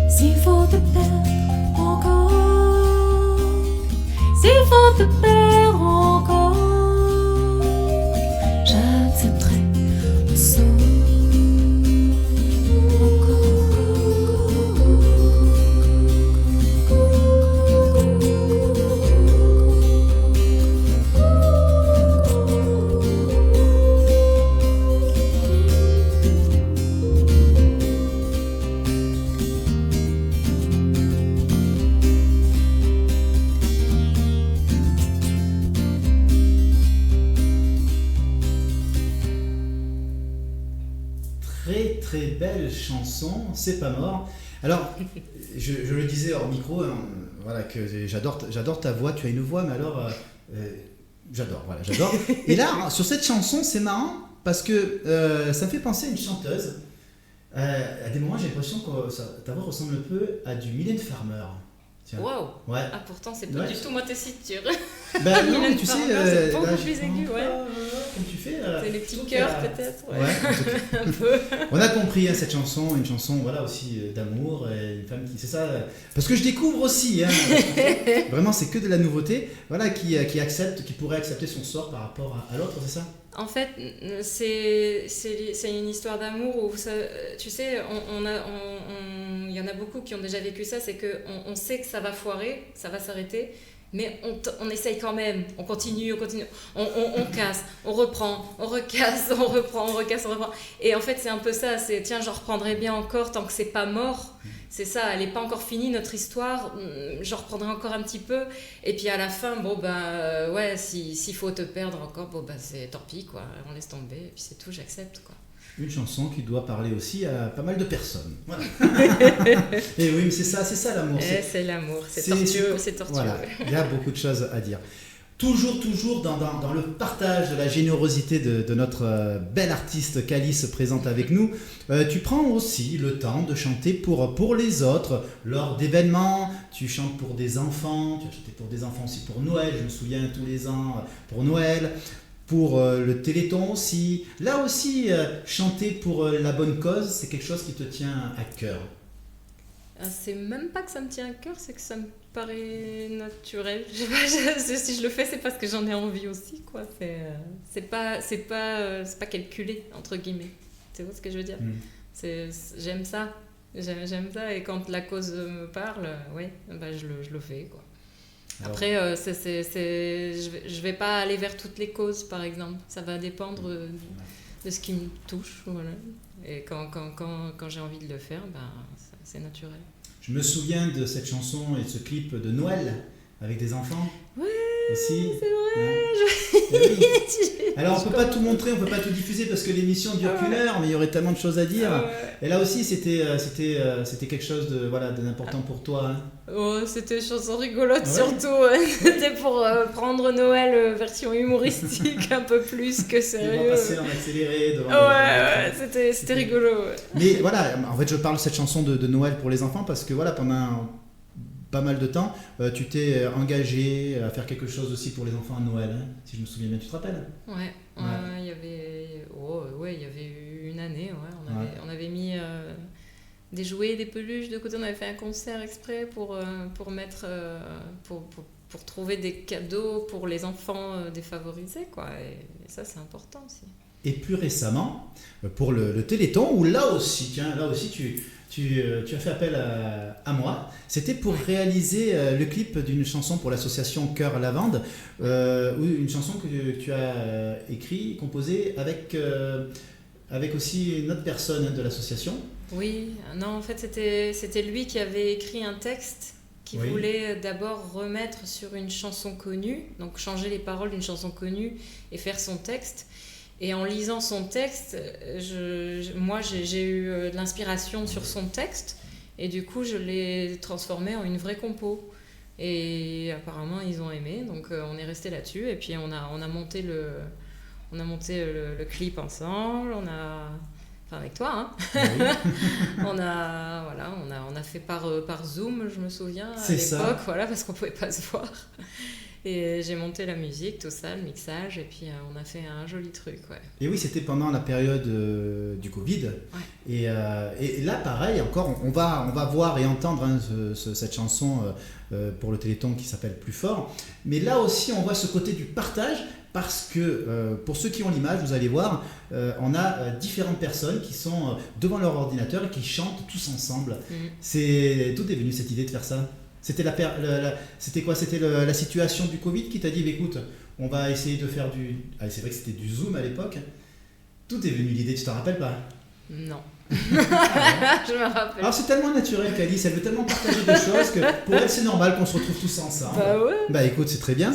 s'il faut te perdre encore, s'il faut te perdre encore, j'accepterai le sort Très très belle chanson, C'est pas mort. Alors, je le disais hors micro, hein, voilà, que j'adore ta voix, tu as une voix, mais alors, j'adore. Et là, sur cette chanson, c'est marrant, parce que ça me fait penser à une chanteuse. À des moments, j'ai l'impression que ta voix ressemble un peu à du Mylène Farmer. Tiens. Waouh! Ouais. Ah, pourtant, c'est pas Ouais. du tout ma tessiture. Ben non, mais Mylène tu sais, Farmer, c'est beaucoup là, plus aigu, ouais. Comme tu fais. C'est les petits donc, cœurs, peut-être. Ouais. Ouais, en tout cas. Un peu. On a compris hein, cette chanson, une chanson voilà aussi d'amour, et une femme qui, c'est ça, parce que je découvre aussi, hein, vraiment c'est que de la nouveauté, voilà qui accepte, qui pourrait accepter son sort par rapport à l'autre, c'est ça? En fait, c'est une histoire d'amour où, tu sais, il y en a beaucoup qui ont déjà vécu ça, c'est qu'on sait que ça va foirer, ça va s'arrêter, mais on essaye quand même, on continue, on casse, on reprend, on recasse, on reprend, on recasse, on reprend. Et en fait, c'est un peu ça, c'est tiens, j'en reprendrai bien encore tant que c'est pas mort. C'est ça, elle n'est pas encore finie notre histoire, j'en reprendrai encore un petit peu. Et puis à la fin, bon bah ouais, s'il faut te perdre encore, bon bah c'est tant pis quoi, on laisse tomber, et puis c'est tout, j'accepte quoi. Une chanson qui doit parler aussi à pas mal de personnes. Voilà. Et oui, mais c'est ça l'amour. C'est l'amour, c'est tortueux. Voilà, il y a beaucoup de choses à dire. Toujours dans le partage de la générosité de notre belle artiste qu'Alice présente avec nous, tu prends aussi le temps de chanter pour les autres lors d'événements. Tu chantes pour des enfants, tu as chanté pour des enfants aussi pour Noël, je me souviens tous les ans pour Noël, pour le Téléthon aussi. Là aussi, chanter pour la bonne cause, c'est quelque chose qui te tient à cœur. C'est même pas que ça me tient à cœur, c'est que ça me paraît naturel. Si je le fais, c'est parce que j'en ai envie aussi, quoi. C'est pas calculé, entre guillemets. Tu vois ce que je veux dire? J'aime ça. J'aime ça, et quand la cause me parle, je le fais, quoi. Après, je vais pas aller vers toutes les causes, par exemple. Ça va dépendre de ce qui me touche, voilà. Et quand j'ai envie de le faire, c'est naturel. Je me souviens de cette chanson et de ce clip de Noël avec des enfants. Ouais, aussi. c'est vrai. Oui. Alors on peut pas tout montrer, on peut pas tout diffuser parce que l'émission dure qu'une heure, mais il y aurait tellement de choses à dire. Et là aussi c'était quelque chose d'important pour toi. Hein. Oh, c'était une chanson rigolote surtout. C'était pour prendre Noël version humoristique un peu plus que sérieux. On va passer en accéléré devant. C'était rigolo. Ouais. Mais voilà, en fait je parle de cette chanson de Noël pour les enfants parce que voilà, pendant pas mal de temps, tu t'es engagé à faire quelque chose aussi pour les enfants à Noël, hein, si je me souviens bien, tu te rappelles? Il y avait eu une année, on avait mis des jouets, des peluches de côté, on avait fait un concert exprès pour trouver des cadeaux pour les enfants défavorisés, quoi, et ça c'est important aussi. Et plus récemment, pour le Téléthon, où là aussi tu as fait appel à moi. C'était pour réaliser le clip d'une chanson pour l'association Cœur Lavande, une chanson que tu as écrite, composée avec aussi une autre personne de l'association. Oui, non, en fait c'était lui qui avait écrit un texte qui voulait d'abord remettre sur une chanson connue, donc changer les paroles d'une chanson connue et faire son texte. Et en lisant son texte, moi j'ai eu de l'inspiration sur son texte, et du coup je l'ai transformé en une vraie compo. Et apparemment ils ont aimé, donc on est resté là-dessus, et puis on a monté le clip ensemble, enfin avec toi, hein. Oui. on a fait par Zoom, je me souviens, à l'époque, voilà, parce qu'on pouvait pas se voir. Et j'ai monté la musique, tout ça, le mixage, et puis on a fait un joli truc, ouais. Et oui, c'était pendant la période du Covid. Ouais. Et là, pareil, encore, on va voir et entendre cette chanson pour le Téléthon qui s'appelle Plus fort. Mais là aussi, on voit ce côté du partage, parce que pour ceux qui ont l'image, vous allez voir, on a différentes personnes qui sont devant leur ordinateur et qui chantent tous ensemble. D'où est venue cette idée de faire ça? C'était c'était quoi? C'était la situation du Covid qui t'a dit, écoute, on va essayer de faire c'est vrai que c'était du Zoom à l'époque. D'où est venue l'idée? Tu t'en rappelles pas? Non. Je me rappelle. Alors c'est tellement naturel qu'Alice, elle veut tellement partager des choses que pour elle c'est normal qu'on se retrouve tous ensemble. Bah ouais. Bah écoute, c'est très bien.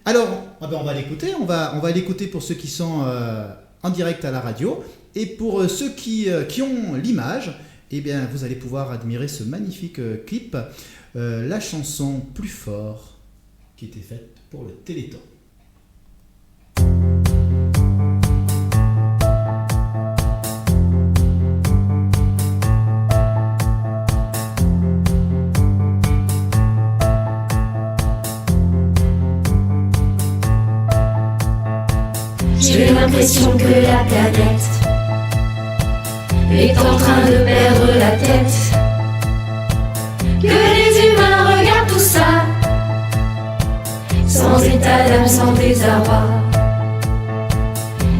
Alors, on va l'écouter. On va l'écouter pour ceux qui sont en direct à la radio. Et pour ceux qui ont l'image, eh bien, vous allez pouvoir admirer ce magnifique clip. La chanson Plus fort qui était faite pour le Téléthon. J'ai l'impression que la planète est en train de perdre la tête, que les humains regardent tout ça sans état d'âme, sans désarroi.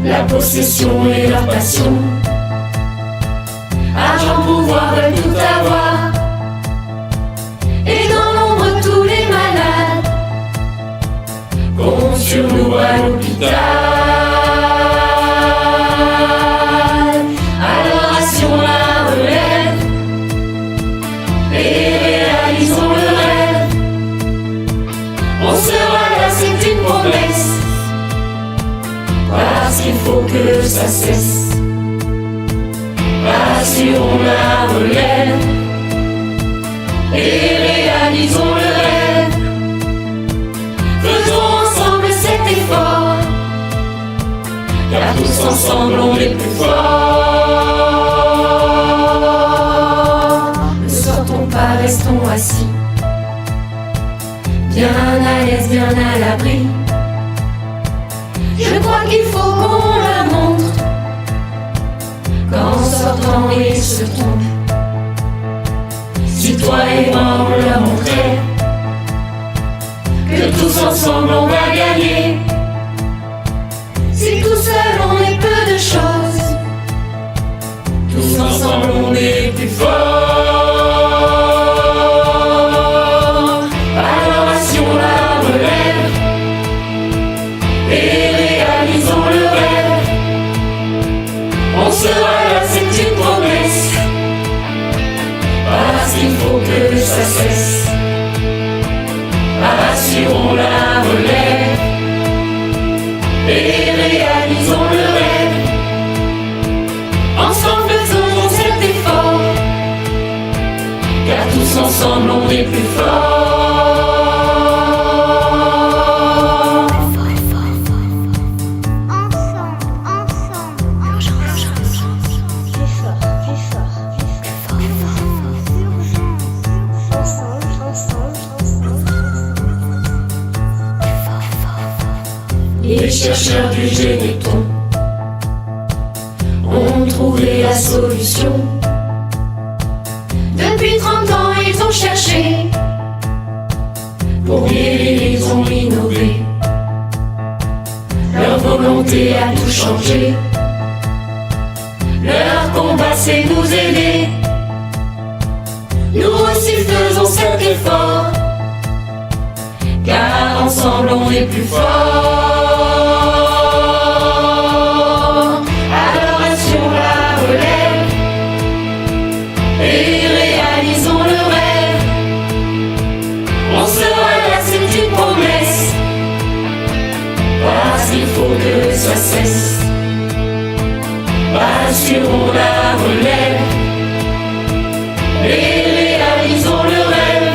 La possession et leur passion, argent, pouvoir, veulent tout avoir. Et dans l'ombre tous les malades comptent sur nous à l'hôpital. Alors la relève et réalisons le rêve. On sera là, c'est une promesse, parce qu'il faut que ça cesse. Assurons la relève et réalisons le rêve. Faisons ensemble cet effort, car tous ensemble on est plus forts. Ne sortons pas, restons assis, bien à l'aise, bien à l'abri. Je crois qu'il faut qu'on la montre, qu'en sortant ils se trompent. Si toi et moi on leur montrait que tous ensemble on va gagner. Si tout seul on est peu de choses, tous ensemble on est plus forts. Alors assurons la relève et réalisons le rêve. On sera là, c'est une promesse, parce qu'il faut que ça cesse. Assurons la relève et réalisons le rêve. Ensemble faisons cet effort, car tous ensemble on est plus forts. Les chercheurs du généton ont trouvé la solution. Depuis 30 ans ils ont cherché, pour guérir ils ont innové. Leur volonté a tout changé, leur combat c'est nous aider. Nous aussi faisons cet effort, car ensemble on est plus forts. Alors assurons la relève et réalisons le rêve. On sera là, c'est une promesse, parce qu'il faut que ça cesse. Assurons la relève et réalisons le rêve.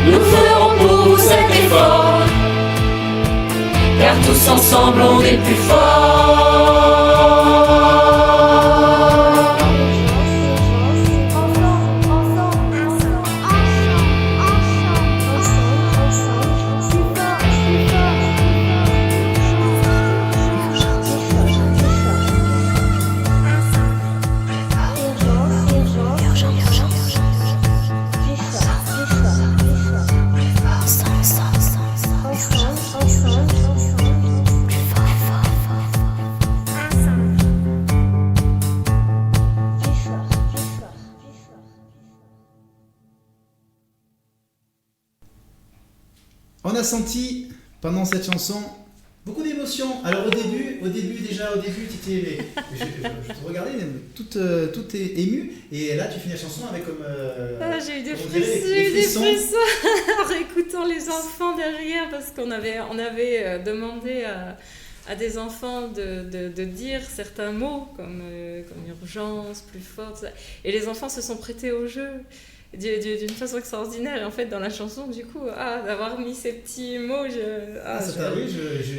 Nous ferons pour vous cet effort, car tous ensemble on est plus forts. On a senti pendant cette chanson beaucoup d'émotions. Alors au début, tu étais, je te regardais, toute émue, et là tu finis la chanson avec comme. J'ai eu des on dirait frissons en réécoutant les enfants derrière, parce qu'on avait demandé à des enfants de dire certains mots comme urgence, plus fort, tout ça. Et les enfants se sont prêtés au jeu d'une façon extraordinaire. Et en fait, dans la chanson, du coup, d'avoir mis ces petits mots, oui, je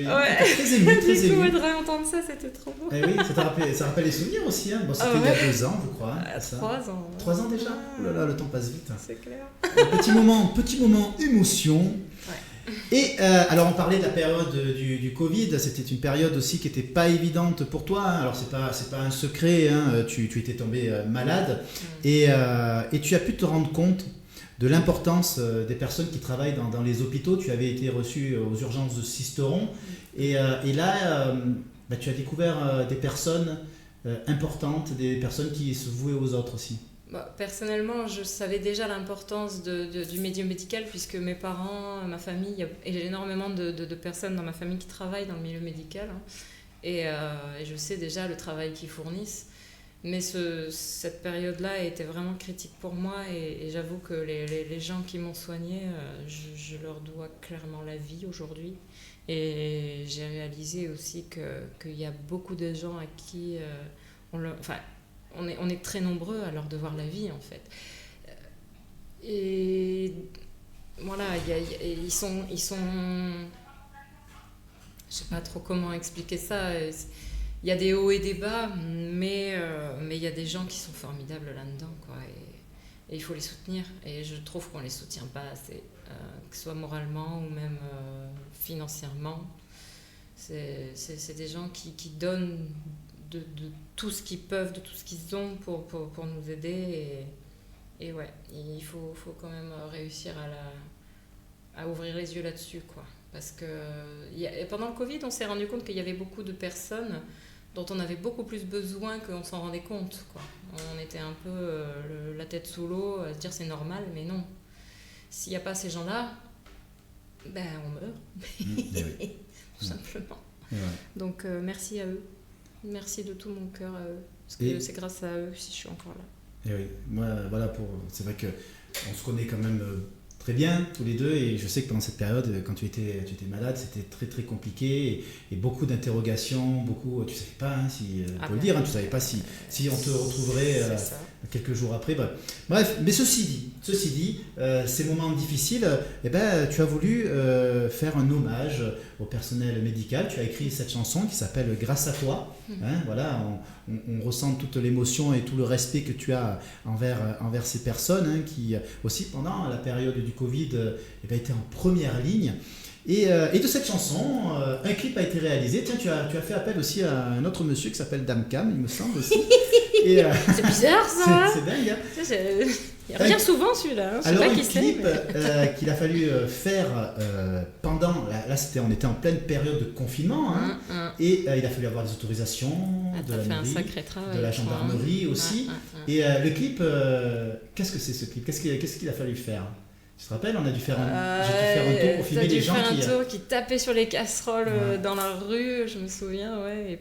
ouais. Très ému, très du coup, ému. de réentendre ça, c'était trop beau. Eh oui, ça rappelle les souvenirs aussi. Hein. Bon, c'était il y a 2 ans, je crois. Hein, ça. 3 ans. 3 ans déjà. Oh là là, le temps passe vite. C'est clair. Petit moment émotion. Ouais. Et alors on parlait de la période du Covid, c'était une période aussi qui n'était pas évidente pour toi, hein. Alors c'est pas un secret, hein. Tu étais tombé malade et tu as pu te rendre compte de l'importance des personnes qui travaillent dans les hôpitaux. Tu avais été reçu aux urgences de Sisteron et là tu as découvert des personnes importantes, des personnes qui se vouaient aux autres aussi. Personnellement, je savais déjà l'importance du milieu médical, puisque mes parents, ma famille, et j'ai énormément de personnes dans ma famille qui travaillent dans le milieu médical, hein, et je sais déjà le travail qu'ils fournissent. Mais cette période-là était vraiment critique pour moi, et j'avoue que les gens qui m'ont soignée, je leur dois clairement la vie aujourd'hui. Et j'ai réalisé aussi qu'il y a beaucoup de gens à qui on est très nombreux à leur devoir la vie, en fait. Et voilà, ils sont... Je sais pas trop comment expliquer ça. Il y a des hauts et des bas, mais il y a des gens qui sont formidables là-dedans, quoi. Et il faut les soutenir. Et je trouve qu'on les soutient pas assez, que ce soit moralement ou même financièrement. C'est des gens qui donnent de tout ce qu'ils peuvent, de tout ce qu'ils ont pour nous aider. Et ouais, il faut quand même réussir à ouvrir les yeux là-dessus, quoi. Parce que pendant le Covid, on s'est rendu compte qu'il y avait beaucoup de personnes dont on avait beaucoup plus besoin qu'on s'en rendait compte, quoi. On était un peu la tête sous l'eau à se dire c'est normal, mais non. S'il n'y a pas ces gens-là, ben on meurt. Oui. Tout simplement. Ouais. Donc merci à eux. Merci de tout mon cœur à eux. Parce que c'est grâce à eux si je suis encore là. Et oui, moi, voilà, c'est vrai qu'on se connaît quand même très bien tous les deux, et je sais que pendant cette période, quand tu étais malade, c'était très très compliqué, et beaucoup d'interrogations, tu savais pas, hein, si, faut le dire, hein, tu savais pas si on te retrouverait quelques jours après. Bref, mais ceci dit, ces moments difficiles, tu as voulu faire un hommage au personnel médical. Tu as écrit cette chanson qui s'appelle Grâce à toi. Hein, voilà, on ressent toute l'émotion et tout le respect que tu as envers ces personnes, hein, qui aussi pendant la période du Covid étaient en première ligne. Et de cette chanson, un clip a été réalisé. Tiens, tu as fait appel aussi à un autre monsieur qui s'appelle Dame Cam, il me semble aussi. C'est bizarre ça. C'est dingue. Hein. Il revient souvent celui-là. Alors un clip qu'il a fallu faire pendant, on était en pleine période de confinement, hein, et il a fallu avoir des autorisations de la mairie, de la gendarmerie aussi. Et le clip, qu'est-ce que c'est ce clip ? Qu'est-ce qu'il a fallu faire ? Tu te rappelles, on a dû faire un tour pour filmer les gens qui tapaient sur les casseroles dans la rue, je me souviens, ouais.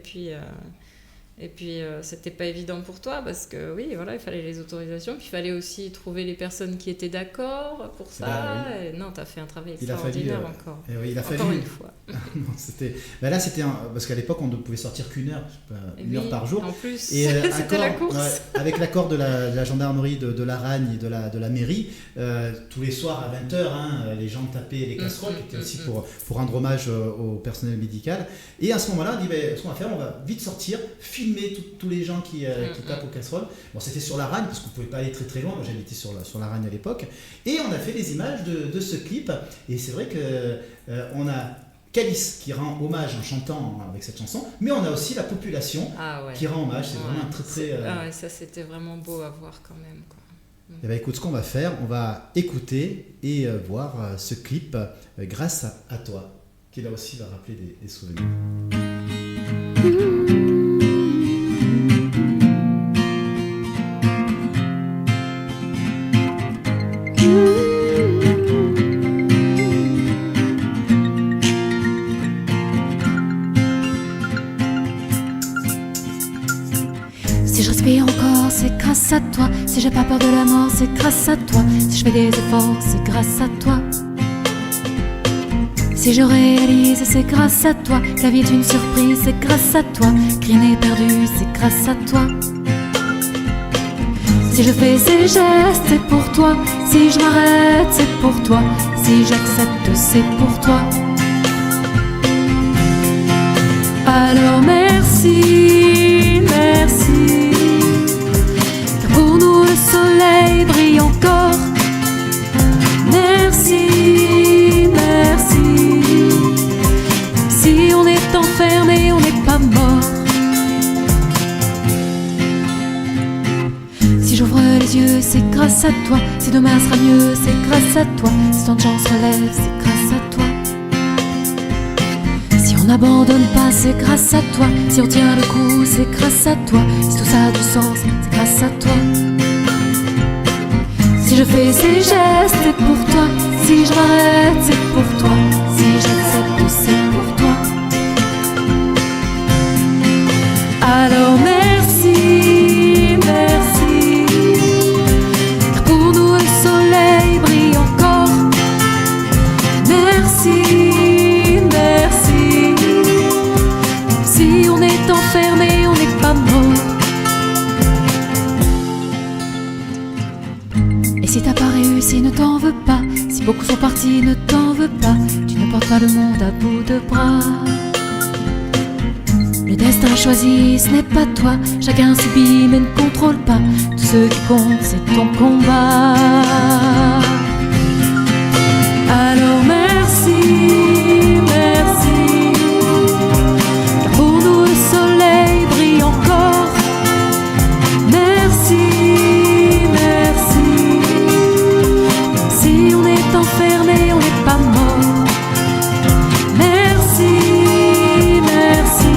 Et puis c'était pas évident pour toi parce que oui, voilà, il fallait les autorisations, puis il fallait aussi trouver les personnes qui étaient d'accord pour ça. Oui. Et non, t'as fait un travail extraordinaire encore. Oui, encore une fois. Non, là, c'était parce qu'à l'époque, on ne pouvait sortir qu'une heure, une heure par jour. En plus, et c'était la course. Avec l'accord de la gendarmerie de la Ragne et de la mairie, tous les soirs à 20h, hein, les gens tapaient les casseroles, qui étaient aussi pour rendre hommage au personnel médical. Et à ce moment-là, on dit, ce qu'on va faire, on va vite sortir, filmer tous les gens qui tapent aux casseroles. Bon, c'était sur la Ragne, parce qu'on ne pouvait pas aller très très loin. Moi, j'habitais sur la Ragne à l'époque. Et on a fait des images de ce clip. Et c'est vrai qu'on a Calice qui rend hommage en chantant avec cette chanson, mais on a aussi la population qui rend hommage. C'est vraiment très très... ça, c'était vraiment beau à voir quand même, quoi. Et bien, écoute, ce qu'on va faire, on va écouter et voir ce clip grâce à toi, qui là aussi va rappeler des souvenirs. Si je respire encore, c'est grâce à toi. Si j'ai pas peur de la mort, c'est grâce à toi. Si je fais des efforts, c'est grâce à toi. Si je réalise, c'est grâce à toi. Que la vie est une surprise, c'est grâce à toi. Que rien n'est perdu, c'est grâce à toi. Si je fais ces gestes, c'est pour toi. Si je m'arrête, c'est pour toi. Si j'accepte, c'est pour toi. Alors merci, merci. Car pour nous le soleil brille encore. Merci, merci. Si on est enfermé, on n'est pas mort. Si j'ouvre les yeux, c'est grâce à toi. Si demain sera mieux, c'est grâce à toi. Si tant de gens se relèvent, c'est grâce à toi. Si on n'abandonne pas, c'est grâce à toi. Si on tient le coup, c'est grâce à toi. Si tout ça a du sens, c'est grâce à toi. Si je fais ces gestes, c'est pour toi. Si je m'arrête, c'est pour toi. Si j'accepte, c'est pour toi. Alors merci, merci. Car pour nous le soleil brille encore. Merci, merci. Si on est enfermé, on n'est pas mort. Si beaucoup sont partis, ne t'en veux pas, tu ne portes pas le monde à bout de bras. Le destin choisi, ce n'est pas toi, chacun subit mais ne contrôle pas. Tout ce qui compte, c'est ton combat. Alors merci, merci, car pour nous le soleil brille encore. Merci, merci, même si on est enfermé, on n'est pas mort. Merci, merci,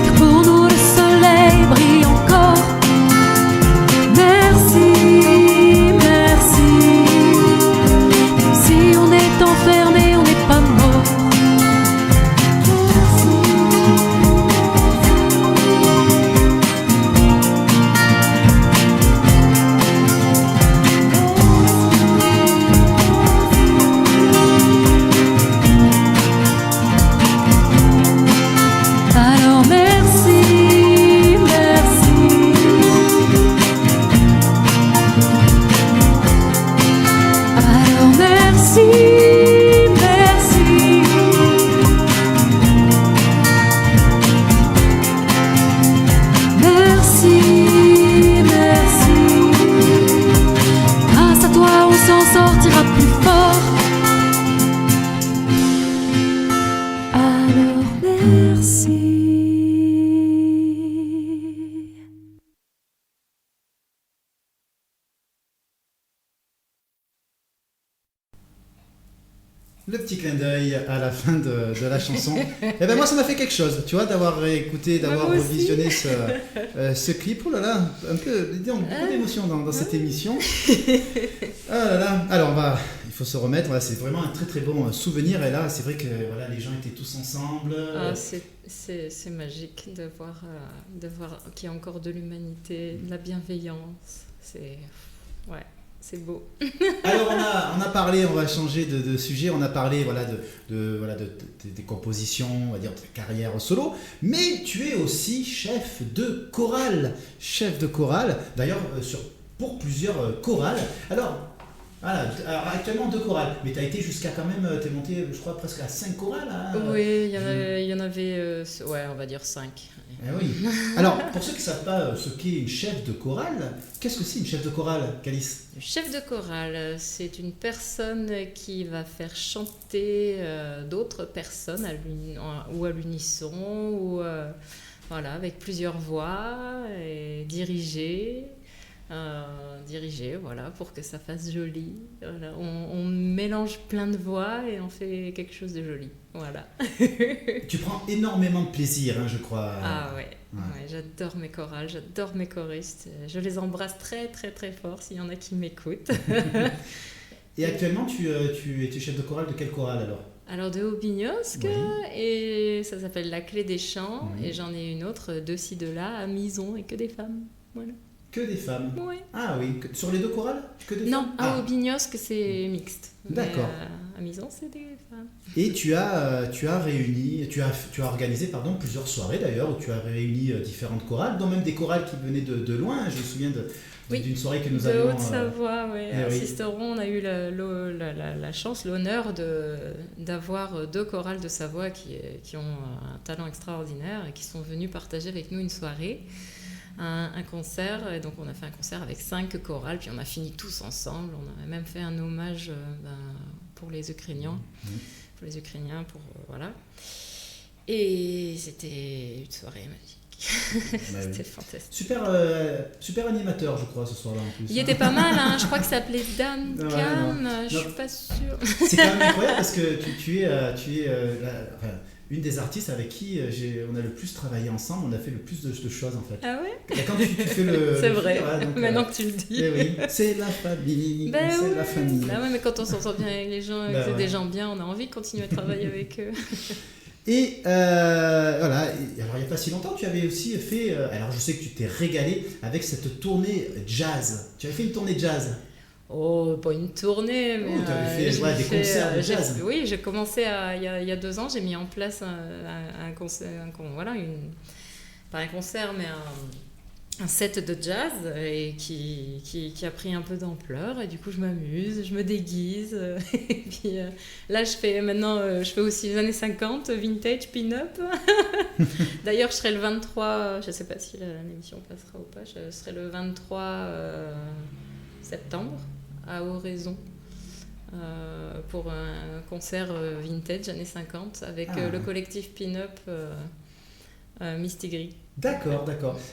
car pour nous le soleil brille encore. Merci, merci, même si on est enfermé, on n'est pas mort. Alors merci, merci, alors merci, merci, merci, merci, grâce à toi on s'en sortira plus fort. Alors merci. Le petit clin d'œil à la fin de la chanson. Et ben moi ça m'a fait quelque chose, tu vois, d'avoir écouté, d'avoir Moi aussi. revisionné ce clip. Oh là là, un peu, disons, beaucoup d'émotions dans cette émission. Ah là là. Alors il faut se remettre. Voilà, c'est vraiment un très très bon souvenir. Et là, c'est vrai que voilà, les gens étaient tous ensemble. Ah, c'est magique de voir qu'il y a encore de l'humanité, de la bienveillance. Ouais, c'est beau. Alors on a parlé, on va changer de sujet, on a parlé voilà, des compositions, on va dire de ta carrière solo, mais tu es aussi chef de chorale, d'ailleurs pour plusieurs chorales. Alors actuellement 2 chorales, mais tu as été jusqu'à quand même, tu es monté je crois presque à 5 chorales. Hein, Oui, il y en avait, ouais, on va dire 5. Eh oui. Alors, pour ceux qui ne savent pas ce qu'est une chef de chorale, qu'est-ce que c'est une chef de chorale, Calice ? Le chef de chorale, c'est une personne qui va faire chanter d'autres personnes ou à l'unisson, ou voilà, avec plusieurs voix, et diriger, voilà, pour que ça fasse joli. Voilà. On mélange plein de voix et on fait quelque chose de joli. Voilà. Tu prends énormément de plaisir, hein, je crois. Ah ouais. Ouais, j'adore mes chorales, j'adore mes choristes. Je les embrasse très très très fort s'il y en a qui m'écoutent. Et actuellement, tu es chef de chorale de quelle chorale alors ? Alors de Aubignosc, Oui. et ça s'appelle La Clé des Champs, Oui. et j'en ai une autre de-ci de-là, à Mison, et que des femmes. Voilà. Que des femmes. Ouais. Ah oui, sur les 2 chorales ? Que des Non, femmes. à Aubignosc, c'est mixte. D'accord. Mais, à Mison, c'est des femmes. Et tu as organisé plusieurs soirées d'ailleurs, où tu as réuni différentes chorales, dont même des chorales qui venaient de loin. Je me souviens d'une soirée que nous de avions. Haute-Savoie, oui. eh À oui. Sisteron, on a eu la chance, l'honneur d'avoir 2 chorales de Savoie qui ont un talent extraordinaire et qui sont venus partager avec nous une soirée, un concert. Et donc on a fait un concert avec 5 chorales, puis on a fini tous ensemble. On a même fait un hommage pour les Ukrainiens. Voilà. Et c'était une soirée magique. Bah oui. C'était fantastique. Super animateur, je crois, ce soir-là en plus. Il était pas mal, hein. Je crois que ça s'appelait Dan Ouais, Cam, non. je Non. suis pas sûre. C'est quand même incroyable parce que tu es une des artistes avec qui on a le plus travaillé ensemble, on a fait le plus de choses en fait. Ah ouais? Et quand tu fais le. C'est vrai, ouais, donc, maintenant que tu le dis. eh oui, c'est la famille. Ben c'est ouais. la famille. Bah ouais, mais quand on s'entend bien avec les gens, Bah que c'est ouais. des gens bien, on a envie de continuer à travailler avec eux. Et voilà, et alors il n'y a pas si longtemps, tu avais aussi fait, alors je sais que tu t'es régalé avec cette tournée jazz. Tu avais fait une tournée jazz. Oh, pas une tournée, mais. Oh, t'avais fait, j'ai ouais, des concerts de jazz. Oui, j'ai commencé il y a 2 ans, j'ai mis en place un concert, voilà, pas un concert, mais un set de jazz et qui a pris un peu d'ampleur et du coup je m'amuse, je me déguise et puis là je fais aussi les années 50, vintage, pin-up. D'ailleurs je serai le 23, je sais pas si l'émission passera ou pas, je serai le 23 septembre à Oraison pour un concert vintage années 50 avec le collectif pin-up Misty Gris. D'accord.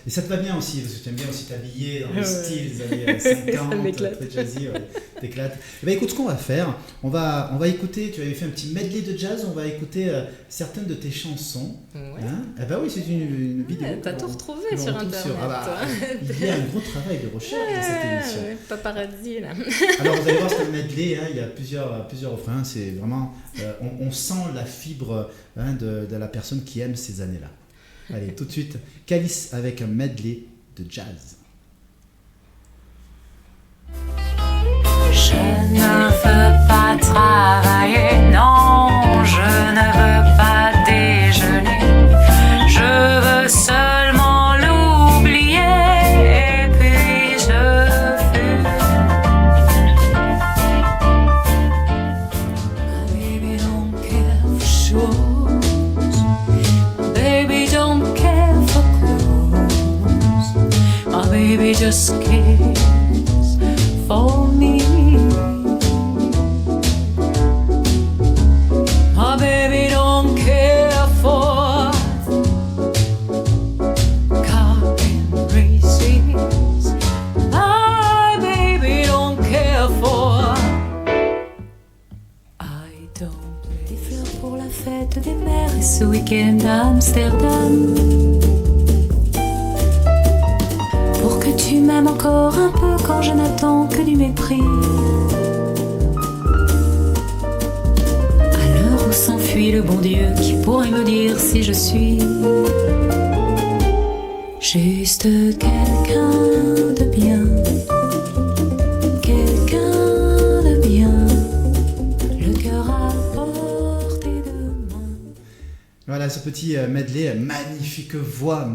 Et ça te va bien aussi, parce que tu aimes bien aussi t'habiller dans le style des années 50, très jazzy, t'éclates. Et écoute, ce qu'on va faire, on va écouter, tu avais fait un petit medley de jazz, on va écouter certaines de tes chansons. Ouais. Hein, oui, c'est une vidéo. T'as tout retrouvé sur Internet. Il y a un gros travail de recherche dans cette émission. Paparazzi, là. Alors vous allez voir, c'est un medley, il y a plusieurs refrains, c'est vraiment, on sent la fibre de la personne qui aime ces années-là. Allez, tout de suite, Calice avec un medley de jazz. Je ne veux pas travailler, non, je ne veux pas déjeuner. Je veux seulement l'oublier et puis je fume. Baby don't care for shows. Baby don't care for clothes. My baby just cares for me. My baby don't care for car and races. My baby don't care for. I don't des fleurs pour la fête des mères et ce week-end à Amsterdam. Pour que tu m'aimes encore un peu quand je n'attends que du mépris. À l'heure où s'enfuit le bon Dieu qui pourrait me dire si je suis juste quelqu'un de bien. Quelqu'un de bien. Le cœur à portée de main. Voilà ce petit medley, magnifique voix,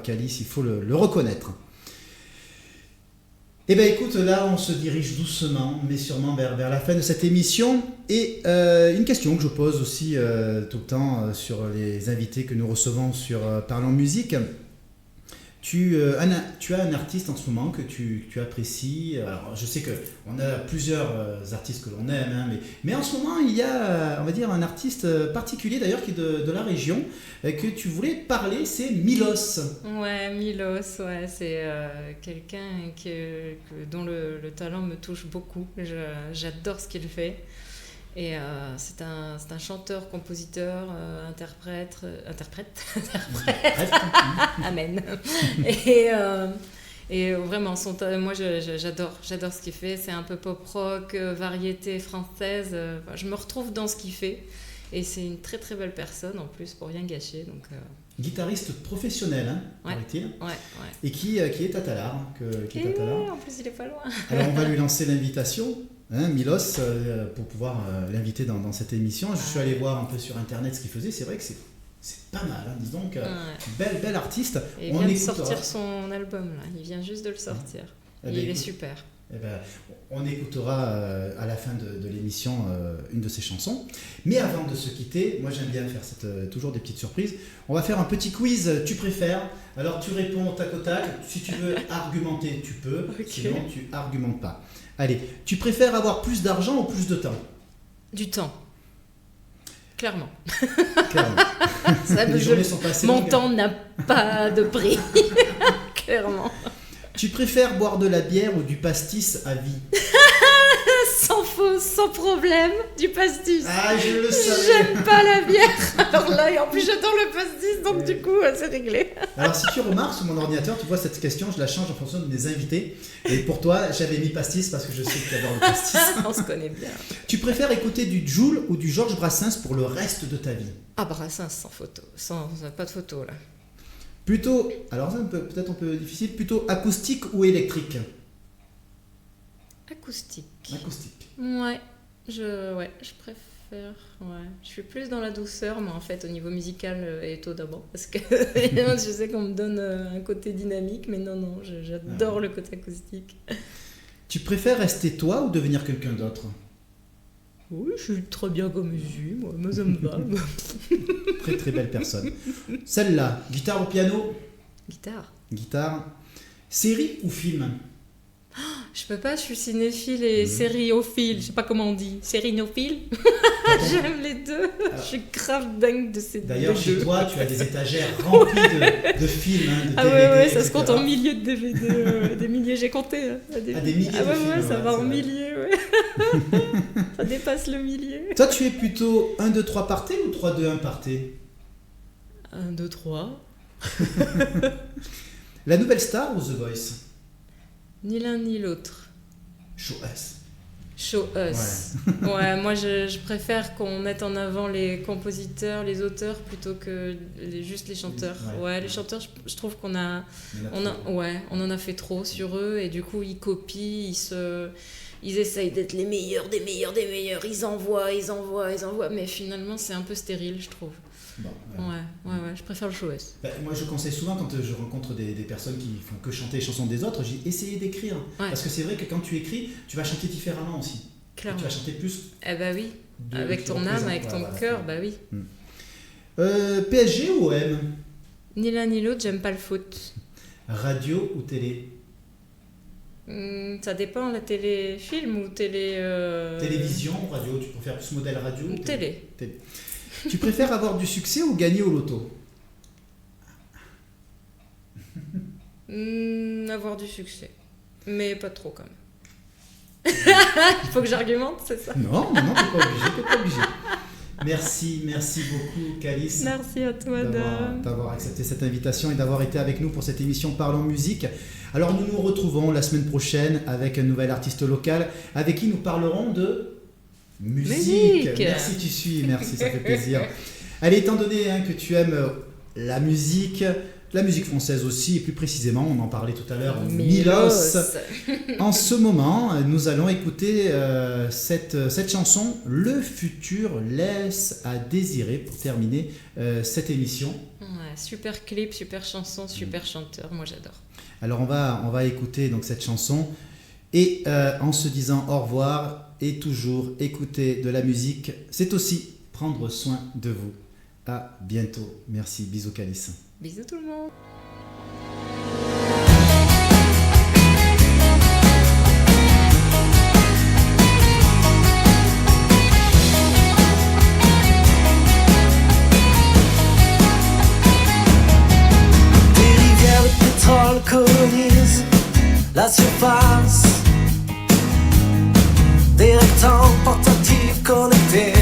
Calice, il faut le reconnaître. Eh bien écoute, là on se dirige doucement, mais sûrement vers la fin de cette émission. Et une question que je pose aussi tout le temps sur les invités que nous recevons sur Parlons Musique. Tu as un artiste en ce moment que tu apprécies. Alors, je sais qu'on a plusieurs artistes que l'on aime, mais en ce moment, il y a, on va dire, un artiste particulier, d'ailleurs, qui est de la région, que tu voulais parler, c'est Milos. Ouais, Milos, c'est quelqu'un dont le talent me touche beaucoup. J'adore ce qu'il fait. Et c'est un chanteur, compositeur, interprète. Amen. Et vraiment, moi j'adore ce qu'il fait. C'est un peu pop rock, variété française. Je me retrouve dans ce qu'il fait. Et c'est une très très belle personne en plus, pour rien gâcher. Donc, guitariste professionnel, paraît-il. Ouais. Et qui est à Tallard. En plus, il est pas loin. Alors on va lui lancer l'invitation. Milos, pour pouvoir l'inviter dans cette émission. Je suis allé voir un peu sur internet ce qu'il faisait, c'est vrai que c'est pas mal, dis donc, bel artiste. Et il vient de sortir son album, là. Il vient juste de le sortir, il est super. On écoutera à la fin de l'émission une de ses chansons, mais avant de se quitter, moi j'aime bien faire toujours des petites surprises. On va faire un petit quiz, tu préfères, alors tu réponds au tac au tac, si tu veux argumenter tu peux, sinon tu argumentes pas. Allez, tu préfères avoir plus d'argent ou plus de temps? Du temps. Clairement. Les journées sont passées mon longues. temps n'a pas de prix. Clairement. Tu préfères boire de la bière ou du pastis à vie? Sans problème, du pastis. Ah, je le savais. J'aime pas la bière. Alors là, et en plus j'adore le pastis, donc du coup, c'est réglé. Alors si tu remarques sur mon ordinateur, tu vois cette question, je la change en fonction de mes invités. Et pour toi, j'avais mis pastis parce que je sais que tu adores le pastis. On se connaît bien. Tu préfères écouter du Jul ou du Georges Brassens pour le reste de ta vie? Ah, Brassens sans photo, pas de photo là. Plutôt, alors ça peut-être un peu difficile, plutôt acoustique ou électrique? Acoustique. Acoustique. Ouais, je préfère. préfère, ouais. Je suis plus dans la douceur, mais en fait, au niveau musical, étonnamment. Parce que je sais qu'on me donne un côté dynamique, mais non, j'adore le côté acoustique. Tu préfères rester toi ou devenir quelqu'un d'autre? Oui, je suis très bien comme je suis, moi ça me va. Très très belle personne. Celle-là, guitare ou piano? Guitare. Guitare. Série ou film? Je peux pas, je suis cinéphile et sériophile, je sais pas comment on dit. Sérinophile. J'aime les deux. Je suis grave dingue de ces deux. D'ailleurs, chez toi, tu as des étagères remplies de films, de ah DVD, ouais, ça etc. se compte en milliers de DVD, des milliers, j'ai compté. Des milliers de films, ça va en c'est vrai. milliers, ouais. Ça dépasse le millier. Toi, tu es plutôt 1, 2, 3 partez ou 3, 2, 1 partez? 1, 2, 3. La Nouvelle Star ou The Voice? Ni l'un ni l'autre. Show us. Show us. Ouais, moi je préfère qu'on mette en avant les compositeurs, les auteurs, plutôt que juste les chanteurs. Ouais, les chanteurs, je trouve qu'on on en a fait trop sur eux, et du coup ils copient, ils essayent d'être les meilleurs des meilleurs des meilleurs, ils envoient, mais finalement c'est un peu stérile, je trouve. Bon, ouais, je préfère le show us. Moi je conseille souvent, quand je rencontre des personnes qui font que chanter les chansons des autres, j'ai essayé d'écrire. Parce que c'est vrai que quand tu écris, tu vas chanter différemment aussi. Clairement. Tu vas chanter plus. Eh bah oui, avec ton âme, avec ton cœur, bah oui. PSG ou OM? Ni l'un ni l'autre, j'aime pas le foot. Radio ou télé? Ça dépend, la téléfilm ou télé... Télévision ou radio? Tu préfères plus modèle radio ou télé. Tu préfères avoir du succès ou gagner au loto? Avoir du succès. Mais pas trop quand même. Il faut que j'argumente, c'est ça? Non, t'es pas obligé. Merci beaucoup Calice. Merci à toi d'avoir accepté cette invitation et d'avoir été avec nous pour cette émission Parlons Musique. Alors nous nous retrouvons la semaine prochaine avec un nouvel artiste local avec qui nous parlerons de musique. Merci, tu suis, merci, ça fait plaisir. Allez, étant donné que tu aimes la musique française aussi, et plus précisément, on en parlait tout à l'heure, Milos. En ce moment, nous allons écouter cette chanson, Le futur laisse à désirer, pour terminer cette émission. Ouais, super clip, super chanson, super chanteur, moi j'adore. Alors on va écouter donc cette chanson, et en se disant au revoir, et toujours écouter de la musique, c'est aussi prendre soin de vous. À bientôt. Merci. Bisous Calice. Bisous tout le monde. Des rivières de pétrole colonisent la surface. Des rectangles portatifs connectés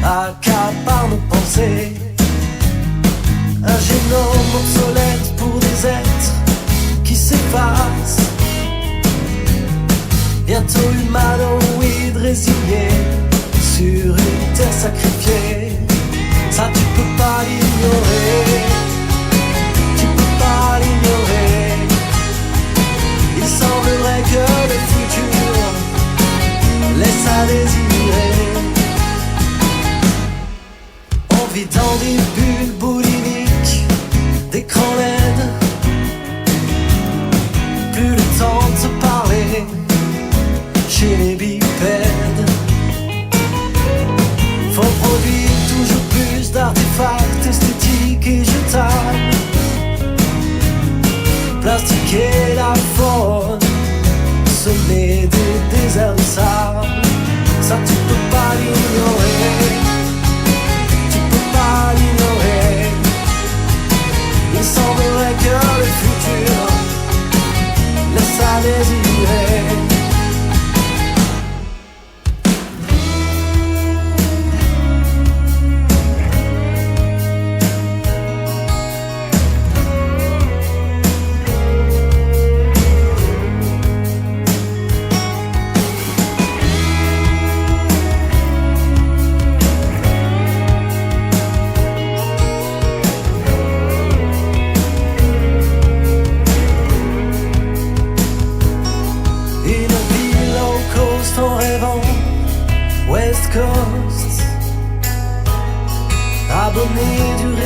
accaparent nos pensées. Un génome obsolète pour des êtres qui s'effacent. Bientôt humanoïdes résignés sur une terre sacrifiée. Ça tu peux pas l'ignorer. Tu peux pas l'ignorer. Il semblerait que le futur laisse à désirer. On vit dans des bulles boulimiques, d'écran LED. Plus le temps de se parler chez les bipèdes. Faut produire toujours plus d'artefacts esthétiques et jetables. Plastiquer la faune, semer des déserts de sable. Ça tu peux pas l'ignorer. Tu peux pas l'ignorer. Il semblerait que le futur laisse à désirer.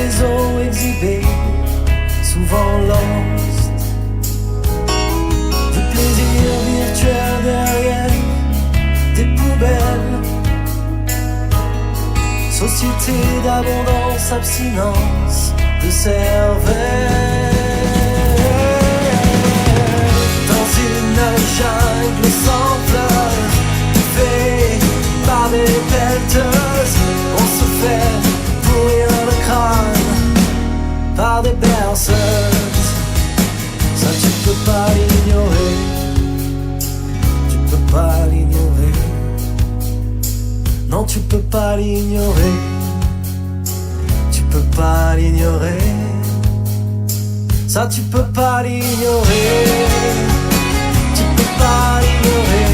réseaux exhibés, souvent lost. Du plaisir virtuel derrière des poubelles. Société d'abondance, abstinence de cervelle. Dans une jungle sans fleurs, fait par des pelleteuses, on se fait pourrir le crâne par des berceuses. Ça tu peux pas l'ignorer, tu peux pas l'ignorer. Non, tu peux pas l'ignorer, tu peux pas l'ignorer. Ça tu peux pas l'ignorer, tu peux pas l'ignorer.